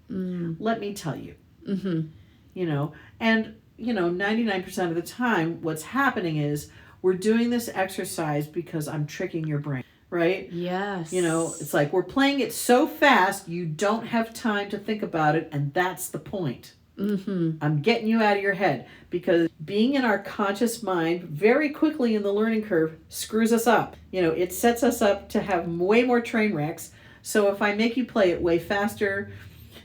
Let me tell you. Mm-hmm. And 99% of the time, what's happening is we're doing this exercise because I'm tricking your brain. Right? Yes. It's like we're playing it so fast, you don't have time to think about it, and that's the point. Mm-hmm. I'm getting you out of your head, because being in our conscious mind very quickly in the learning curve screws us up. It sets us up to have way more train wrecks. So if I make you play it way faster,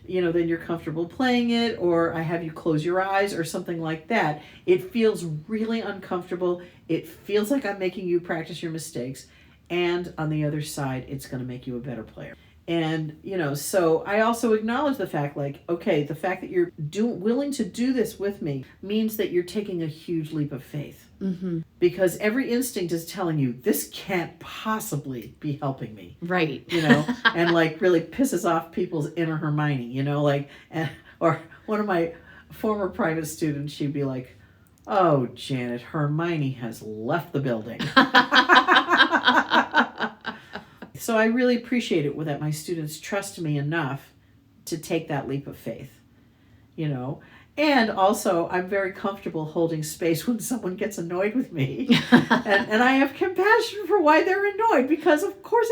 then you're comfortable playing it, or I have you close your eyes or something like that, it feels really uncomfortable. It feels like I'm making you practice your mistakes. And on the other side, it's going to make you a better player. And, so I also acknowledge the fact, like, okay, the fact that you're willing to do this with me means that you're taking a huge leap of faith. Mm-hmm. Because every instinct is telling you, this can't possibly be helping me. Right. And like really pisses off people's inner Hermione, or one of my former private students, she'd be like, oh, Janet, Hermione has left the building. So I really appreciate it that my students trust me enough to take that leap of faith, And also, I'm very comfortable holding space when someone gets annoyed with me. and I have compassion for why they're annoyed, because of course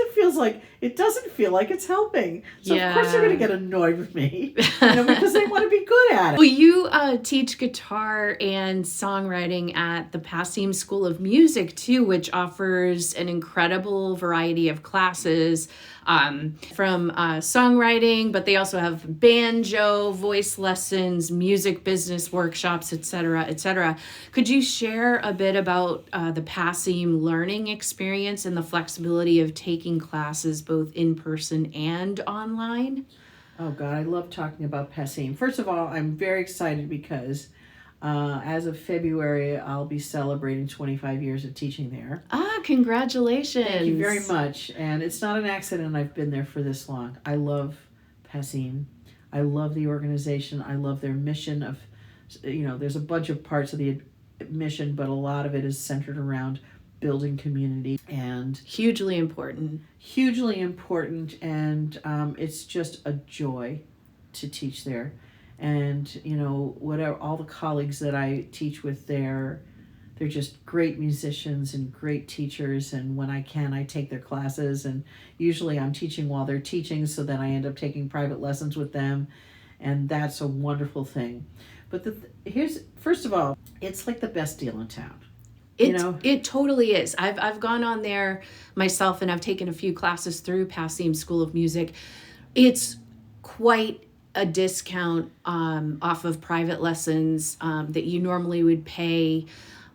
it doesn't feel like it's helping. So of course they're going to get annoyed with me, because they want to be good at it. Well, you teach guitar and songwriting at the Passim School of Music too, which offers an incredible variety of classes. From songwriting, but they also have banjo, voice lessons, music business workshops, etc., etc. Could you share a bit about the Passim learning experience and the flexibility of taking classes both in person and online? Oh God, I love talking about Passim. First of all, I'm very excited because as of February, I'll be celebrating 25 years of teaching there. Congratulations. Thank you very much. And it's not an accident I've been there for this long. I love Passim. I love the organization. I love their mission of, there's a bunch of parts of the mission, but a lot of it is centered around building community. And hugely important. And it's just a joy to teach there. And, whatever, all the colleagues that I teach with there, they're just great musicians and great teachers. And when I can, I take their classes. And usually I'm teaching while they're teaching, so then I end up taking private lessons with them. and that's a wonderful thing. But here's, first of all, it's like the best deal in town. It totally is. I've gone on there myself, and I've taken a few classes through Passim School of Music. It's quite a discount off of private lessons that you normally would pay.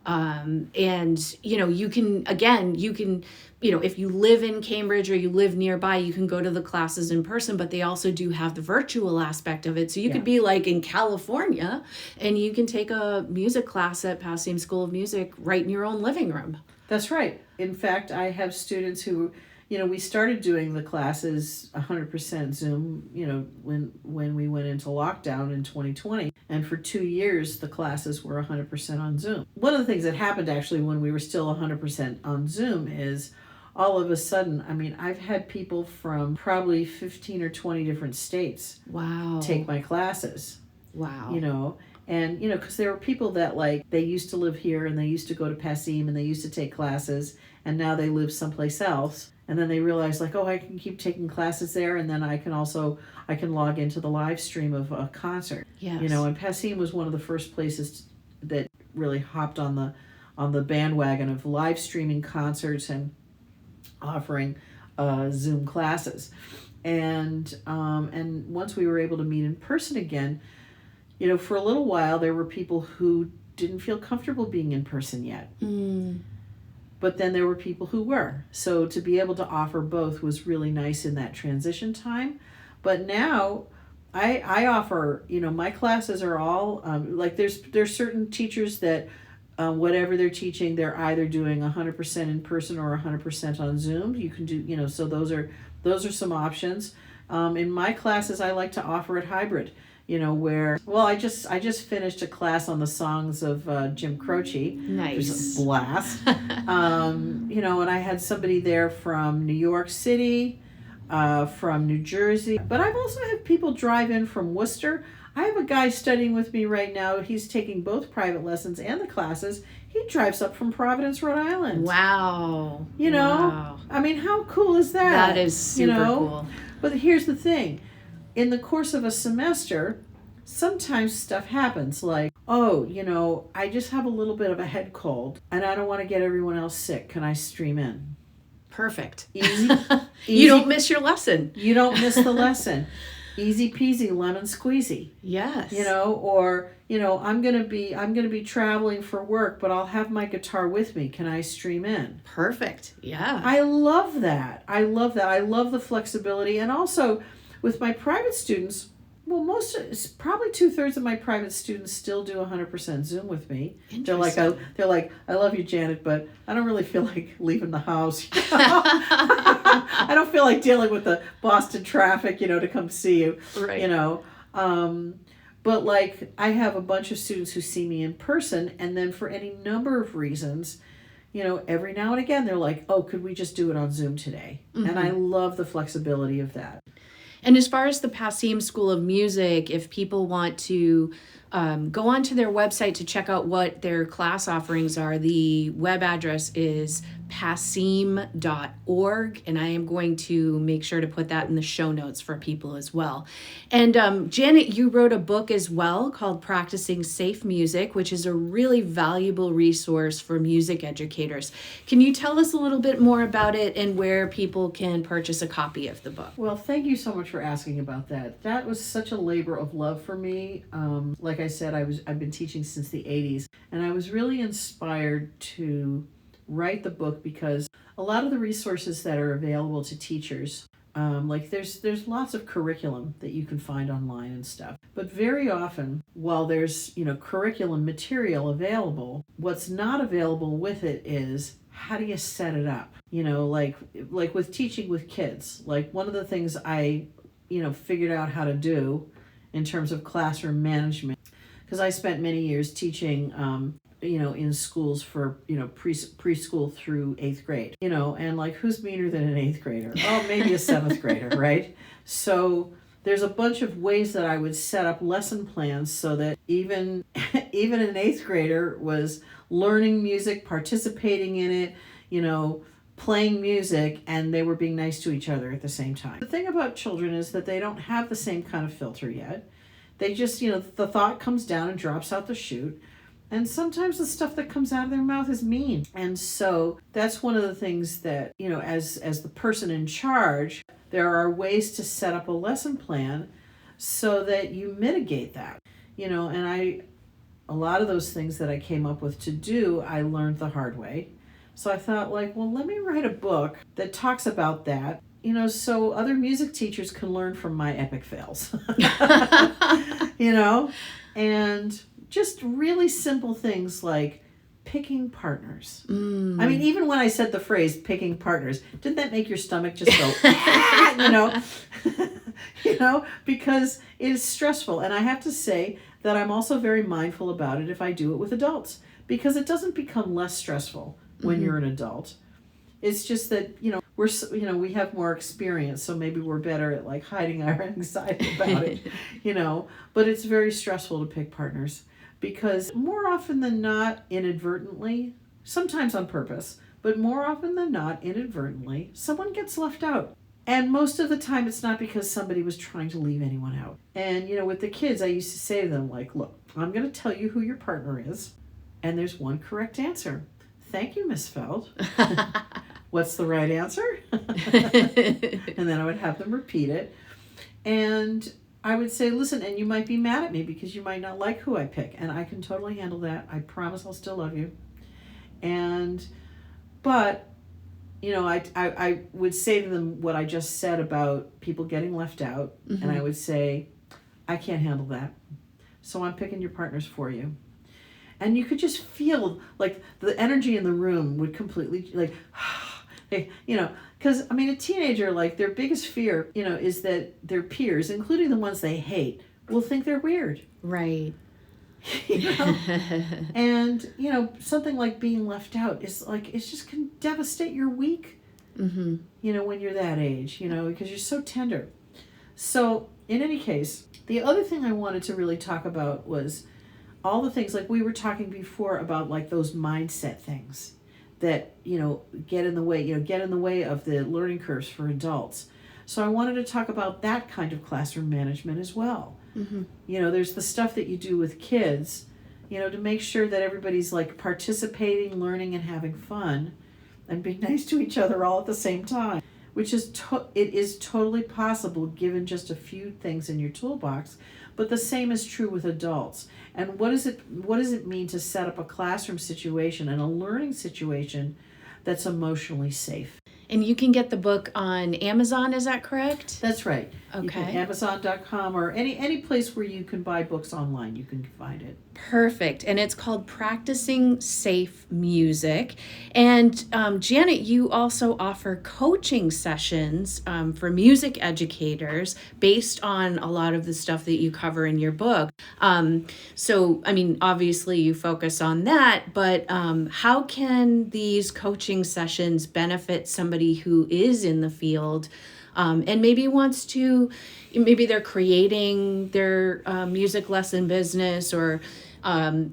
And, you can, if you live in Cambridge or you live nearby, you can go to the classes in person, but they also do have the virtual aspect of it. So you could be like in California and you can take a music class at Passim School of Music right in your own living room. That's right. In fact, I have students who, we started doing the classes 100% Zoom, when we went into lockdown in 2020. And for 2 years, the classes were 100% on Zoom. One of the things that happened actually when we were still 100% on Zoom is all of a sudden, I've had people from probably 15 or 20 different states take my classes. Wow. And, because there were people that they used to live here and they used to go to Passim and they used to take classes and now they live someplace else. And then they realized I can keep taking classes there, and then I can log into the live stream of a concert. Yes. And Passim was one of the first places that really hopped on the bandwagon of live streaming concerts and offering Zoom classes. And once we were able to meet in person again, for a little while there were people who didn't feel comfortable being in person yet. But then there were people who were. So to be able to offer both was really nice in that transition time. But now I offer, my classes are all, there's certain teachers that whatever they're teaching, they're either doing 100% in person or 100% on Zoom. You can do, so those are some options. In my classes, I like to offer it hybrid. I just finished a class on the songs of Jim Croce. Nice. It was a blast. And I had somebody there from New York City, from New Jersey. But I've also had people drive in from Worcester. I have a guy studying with me right now. He's taking both private lessons and the classes. He drives up from Providence, Rhode Island. Wow. Wow. How cool is that? That is super cool. But here's the thing. In the course of a semester, sometimes stuff happens like, I just have a little bit of a head cold and I don't want to get everyone else sick. Can I stream in? Perfect. Easy. You don't miss your lesson. You don't miss the lesson. Easy peasy, lemon squeezy. Yes. Or, I'm going to be traveling for work, but I'll have my guitar with me. Can I stream in? Perfect. Yeah. I love that. I love the flexibility. And also, with my private students, probably 2/3 of my private students still do 100% Zoom with me. They're like, I love you, Janet, but I don't really feel like leaving the house. I don't feel like dealing with the Boston traffic, to come see you. Right. But I have a bunch of students who see me in person, and then for any number of reasons, every now and again they're like, oh, could we just do it on Zoom today? Mm-hmm. And I love the flexibility of that. And as far as the Passim School of Music, if people want to go onto their website to check out what their class offerings are, the web address is passim.org, and I am going to make sure to put that in the show notes for people as well. And Janet, you wrote a book as well called Practicing Safe Music, which is a really valuable resource for music educators. Can you tell us a little bit more about it and where people can purchase a copy of the book? Well, thank you so much for asking about that. That was such a labor of love for me. Like I said, I've been teaching since the 80s, and I was really inspired to write the book because a lot of the resources that are available to teachers, there's lots of curriculum that you can find online and stuff. But very often, while there's, curriculum material available, what's not available with it is how do you set it up? Like with teaching with kids, one of the things I, figured out how to do in terms of classroom management, because I spent many years teaching, in schools for, preschool through 8th grade, and who's meaner than an 8th grader? Oh, maybe a 7th grader, right? So there's a bunch of ways that I would set up lesson plans so that even an 8th grader was learning music, participating in it, playing music, and they were being nice to each other at the same time. The thing about children is that they don't have the same kind of filter yet. They just, the thought comes down and drops out the chute. And sometimes the stuff that comes out of their mouth is mean. And so that's one of the things that, as the person in charge, there are ways to set up a lesson plan so that you mitigate that. And a lot of those things that I came up with to do, I learned the hard way. So I thought, let me write a book that talks about that, so other music teachers can learn from my epic fails. And just really simple things like picking partners. I mean, even when I said the phrase picking partners, didn't that make your stomach just go, because it is stressful. And I have to say that I'm also very mindful about it if I do it with adults, because it doesn't become less stressful when you're an adult. It's just that, we have more experience, so maybe we're better at hiding our anxiety about it, but it's very stressful to pick partners. Because more often than not, inadvertently, sometimes on purpose, but more often than not, inadvertently, someone gets left out. And most of the time, it's not because somebody was trying to leave anyone out. And, with the kids, I used to say to them, look, I'm going to tell you who your partner is, and there's one correct answer. Thank you, Miss Feld. What's the right answer? And then I would have them repeat it. And I would say, listen, and you might be mad at me because you might not like who I pick, and I can totally handle that. I promise I'll still love you. But I would say to them what I just said about people getting left out, and I would say, I can't handle that, so I'm picking your partners for you. And you could just feel the energy in the room would completely because a teenager, their biggest fear, is that their peers, including the ones they hate, will think they're weird. Right. And, something like being left out is it just can devastate your week, when you're that age, because you're so tender. So in any case, the other thing I wanted to really talk about was all the things we were talking before about those mindset things that get in the way of the learning curves for adults. So I wanted to talk about that kind of classroom management as well. There's the stuff that you do with kids, to make sure that everybody's participating, learning, and having fun, and being nice to each other all at the same time, which is it is totally possible given just a few things in your toolbox. But the same is true with adults. And what does it mean to set up a classroom situation and a learning situation that's emotionally safe? And you can get the book on Amazon, is that correct? That's right. Okay. You can Amazon.com or any place where you can buy books online, you can find it. Perfect. And it's called Practicing Safe Music. And Janet, you also offer coaching sessions for music educators based on a lot of the stuff that you cover in your book. So, obviously you focus on that, but how can these coaching sessions benefit somebody who is in the field and maybe maybe they're creating their music lesson business, or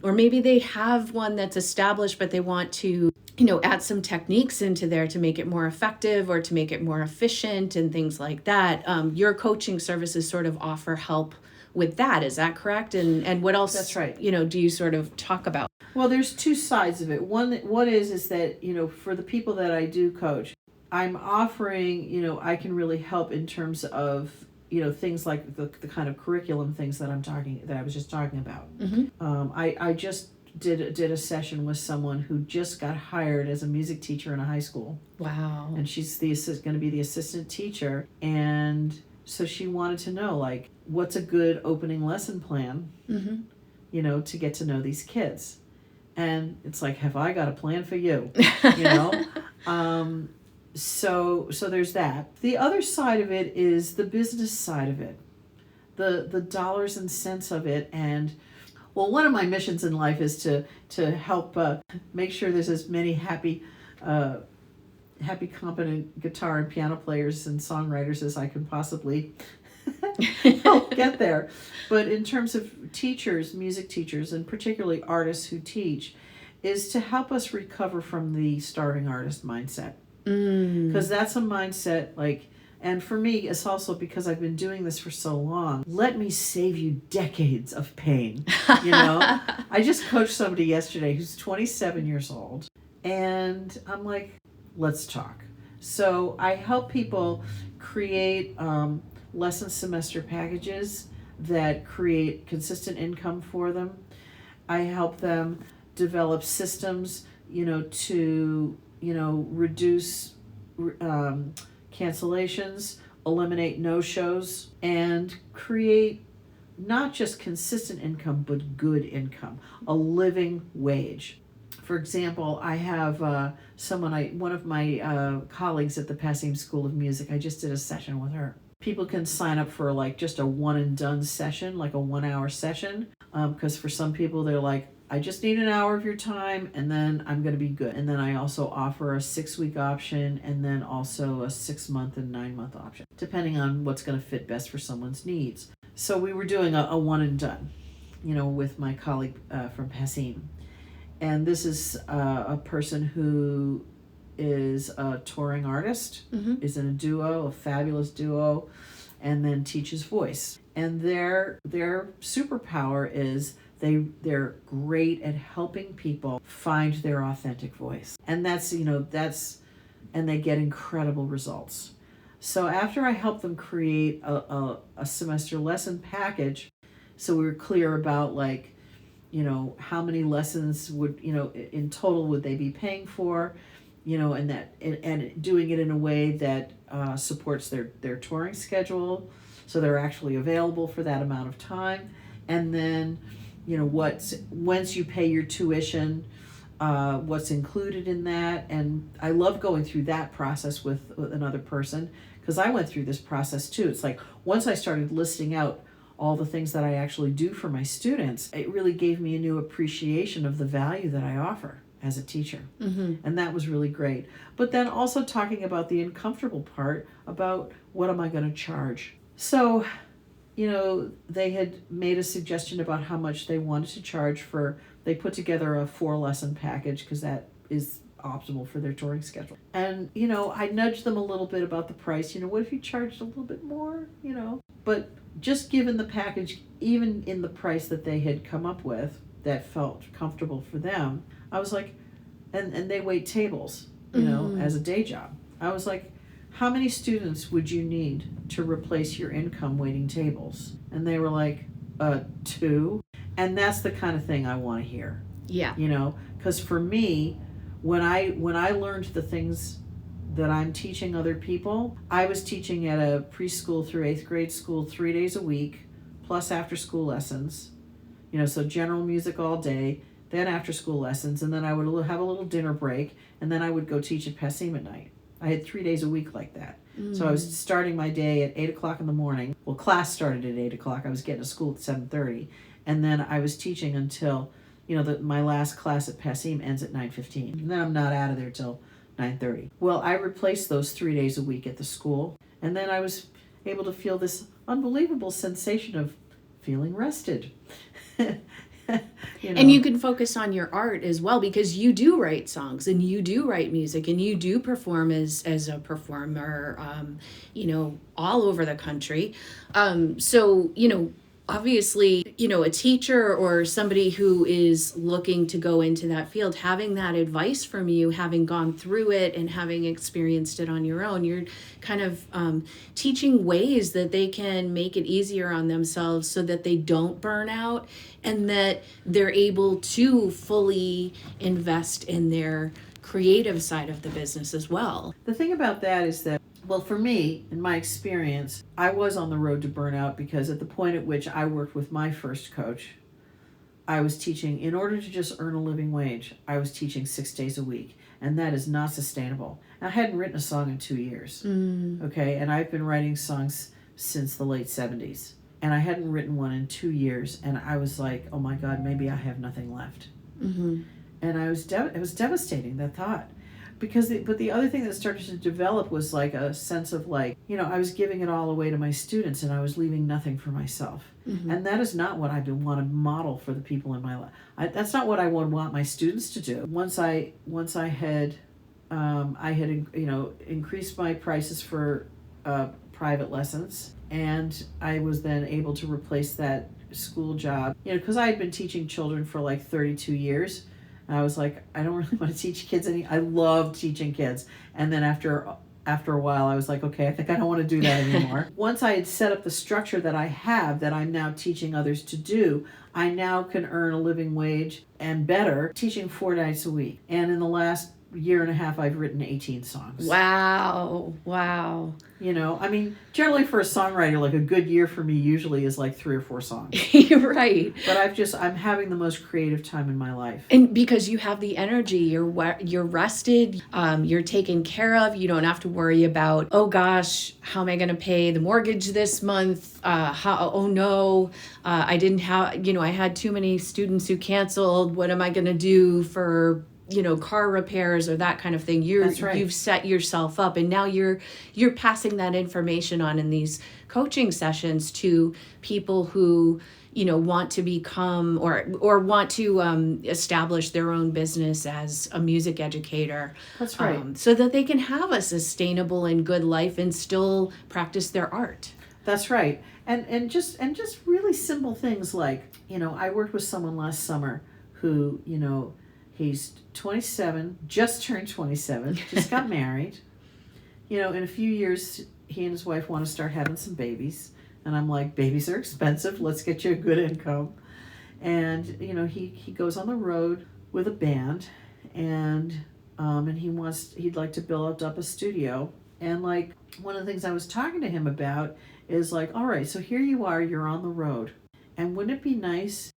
maybe they have one that's established, but they want to, add some techniques into there to make it more effective or to make it more efficient and things like that. Your coaching services sort of offer help with that. Is that correct? And what else, that's right, do you sort of talk about? Well, there's two sides of it. One is that, for the people that I do coach, I'm offering, I can really help in terms of, things like the kind of curriculum things that I was just talking about. I just did a session with someone who just got hired as a music teacher in a high school. Wow. And she's going to be the assistant teacher. And so she wanted to know, what's a good opening lesson plan, to get to know these kids. And it's have I got a plan for you, So there's that. The other side of it is the business side of it, the dollars and cents of it. And one of my missions in life is to help make sure there's as many happy, competent guitar and piano players and songwriters as I can possibly help get there. But in terms of teachers, music teachers, and particularly artists who teach, is to help us recover from the starving artist mindset. Because that's a mindset And for me, it's also because I've been doing this for so long. Let me save you decades of pain. You know, I just coached somebody yesterday who's 27 years old, and I'm like, let's talk. So I help people create lesson semester packages that create consistent income for them. I help them develop systems, to, reduce cancellations, eliminate no-shows, and create not just consistent income, but good income, a living wage. For example, I have one of my colleagues at the Passim School of Music. I just did a session with her. People can sign up for like just a one and done session, like a 1 hour session, because for some people they're like, I just need an hour of your time and then I'm going to be good. And then I also offer a 6-week option and then also a 6-month and 9-month option, depending on what's going to fit best for someone's needs. So we were doing a one and done, with my colleague from Passim. And this is a person who is a touring artist, is in a duo, a fabulous duo, and then teaches voice. And their superpower is they're great at helping people find their authentic voice. And and they get incredible results. So after I helped them create a semester lesson package, so we were clear about like, how many lessons would, in total would they be paying for, and doing it in a way that supports their touring schedule, so they're actually available for that amount of time. And then, once you pay your tuition, what's included in that. And I love going through that process with another person, because I went through this process too. It's like once I started listing out all the things that I actually do for my students, it really gave me a new appreciation of the value that I offer as a teacher. And that was really great. But then also talking about the uncomfortable part about what am I going to charge. So, they had made a suggestion about how much they wanted to charge they put together a 4-lesson package because that is optimal for their touring schedule. And, I nudged them a little bit about the price. What if you charged a little bit more, But just given the package, even in the price that they had come up with that felt comfortable for them, I was like, and they wait tables, as a day job. I was like, how many students would you need to replace your income waiting tables? And they were like, 2. And that's the kind of thing I want to hear. Yeah. Because for me, when I learned the things that I'm teaching other people, I was teaching at a preschool through 8th grade school 3 days a week, plus after school lessons, so general music all day, then after school lessons, and then I would have a little dinner break, and then I would go teach at Passim at night. I had 3 days a week like that. So I was starting my day at 8 o'clock in the morning. Well, class started at 8 o'clock. I was getting to school at 7:30. And then I was teaching until, my last class at Passim ends at 9:15. And then I'm not out of there till 9:30. Well, I replaced those 3 days a week at the school. And then I was able to feel this unbelievable sensation of feeling rested. And you can focus on your art as well, because you do write songs and you do write music and you do perform as a performer, all over the country. So, obviously, a teacher or somebody who is looking to go into that field, having that advice from you, having gone through it and having experienced it on your own, you're kind of teaching ways that they can make it easier on themselves so that they don't burn out and that they're able to fully invest in their creative side of the business as well. The thing about that is that, well, for me, in my experience, I was on the road to burnout because at the point at which I worked with my first coach, I was teaching, in order to just earn a living wage, I was teaching 6 days a week, and that is not sustainable. I hadn't written a song in 2 years, okay, and I've been writing songs since the late 70s, and I hadn't written one in 2 years, and I was like, oh my God, maybe I have nothing left. And it was devastating, that thought. But the other thing that started to develop was like a sense of like, I was giving it all away to my students and I was leaving nothing for myself. And that is not what I want to model for the people in my life. That's not what I would want my students to do. Once I had increased my prices for private lessons, and I was then able to replace that school job, because I had been teaching children for like 32 years. And I was like, I don't really want to teach kids I love teaching kids. And then after a while, I was like, okay, I think I don't want to do that anymore. Once I had set up the structure that I have, that I'm now teaching others to do, I now can earn a living wage and better teaching 4 nights a week. And in the last year and a half, I've written 18 songs. Wow. Generally for a songwriter, like a good year for me usually is like 3 or 4 songs. Right. But I'm having the most creative time in my life. And because you have the energy, you're rested, you're taken care of. You don't have to worry about, oh gosh, how am I going to pay the mortgage this month? I didn't have, I had too many students who canceled. What am I going to do for car repairs or that kind of thing? That's right. You've set yourself up, and now you're passing that information on in these coaching sessions to people who want to become or want to establish their own business as a music educator. That's right. So that they can have a sustainable and good life and still practice their art. That's right. And just really simple things like, I worked with someone last summer who, he's 27, just turned 27, just got married. In a few years, he and his wife want to start having some babies. And I'm like, babies are expensive. Let's get you a good income. And, he goes on the road with a band, and he'd like to build up a studio. And like, one of the things I was talking to him about is like, all right, so here you are, you're on the road. And wouldn't it be nice,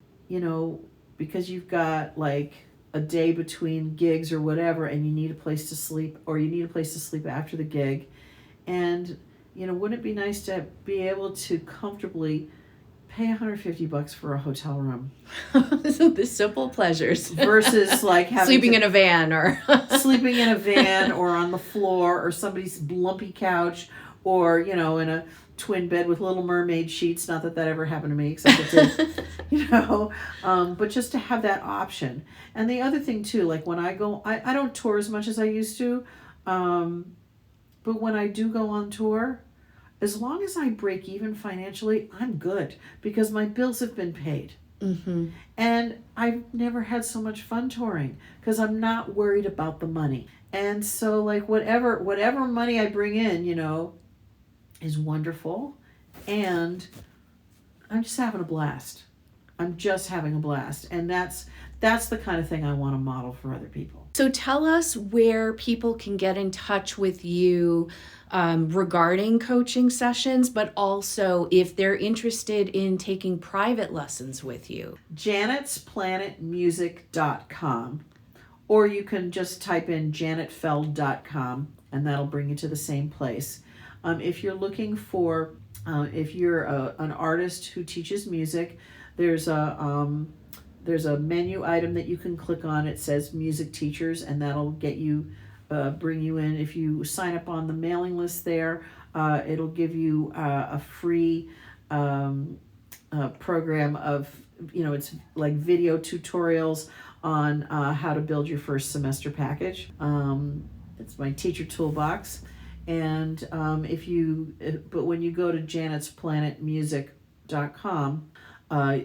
because you've got like a day between gigs or whatever, and you need a place to sleep, or you need a place to sleep after the gig. And, wouldn't it be nice to be able to comfortably pay $150 for a hotel room? The simple pleasures. Versus like having sleeping in a van or on the floor or somebody's lumpy couch, or, in a twin bed with Little Mermaid sheets. Not that ever happened to me, except it did, but just to have that option. And the other thing too, like when I go, I don't tour as much as I used to, but when I do go on tour, as long as I break even financially, I'm good, because my bills have been paid. Mm-hmm. And I've never had so much fun touring because I'm not worried about the money. And so like whatever money I bring in, is wonderful, and I'm just having a blast. And that's the kind of thing I want to model for other people. So tell us where people can get in touch with you regarding coaching sessions, but also if they're interested in taking private lessons with you. janetsplanetmusic.com, or you can just type in janetfeld.com, and that'll bring you to the same place. If you're looking for, if you're an artist who teaches music, there's a menu item that you can click on. It says music teachers, and that'll get you, bring you in. If you sign up on the mailing list there, it'll give you a free program of, it's like video tutorials on how to build your first semester package. It's my teacher toolbox. And but when you go to janetsplanetmusic.com,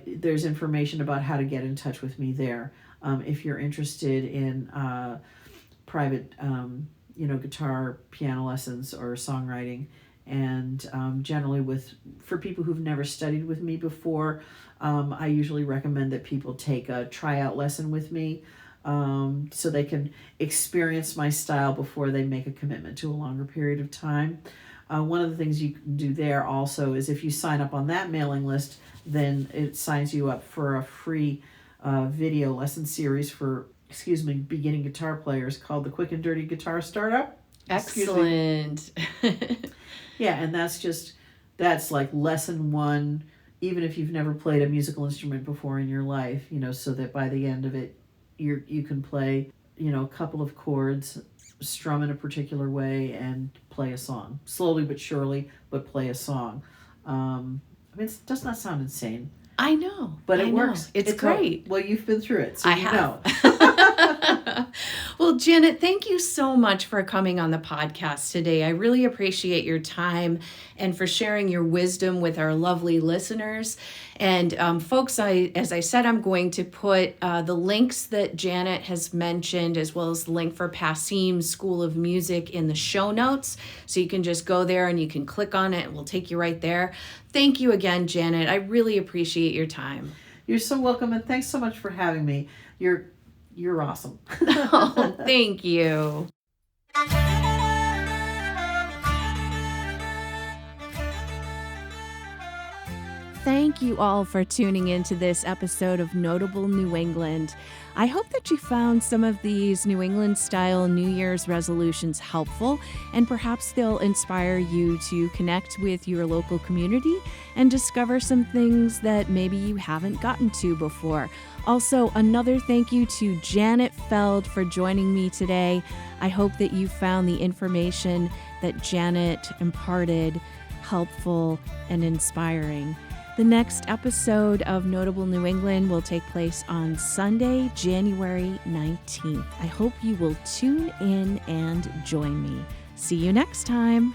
there's information about how to get in touch with me there. If you're interested in private, guitar, piano lessons or songwriting, and generally for people who've never studied with me before, I usually recommend that people take a tryout lesson with me. So they can experience my style before they make a commitment to a longer period of time. One of the things you can do there also is if you sign up on that mailing list, then it signs you up for a free video lesson series for, beginning guitar players called the Quick and Dirty Guitar Startup. Excellent. Yeah, and that's like lesson 1, even if you've never played a musical instrument before in your life, so that by the end of it, you can play, a couple of chords, strum in a particular way, and play a song. Slowly but surely, but play a song. It does not sound insane. I know. But it works. It's great. Well, you've been through it, so I have. know. Well, Janet, thank you so much for coming on the podcast today. I really appreciate your time and for sharing your wisdom with our lovely listeners. And folks, as I said, I'm going to put the links that Janet has mentioned, as well as the link for Passim's School of Music in the show notes. So you can just go there and you can click on it. It will take you right there. Thank you again, Janet. I really appreciate your time. You're so welcome, and thanks so much for having me. You're awesome. Oh, thank you. Thank you all for tuning into this episode of Notable New England. I hope that you found some of these New England-style New Year's resolutions helpful, and perhaps they'll inspire you to connect with your local community and discover some things that maybe you haven't gotten to before. Also, another thank you to Janet Feld for joining me today. I hope that you found the information that Janet imparted helpful and inspiring. The next episode of Notable New England will take place on Sunday, January 19th. I hope you will tune in and join me. See you next time.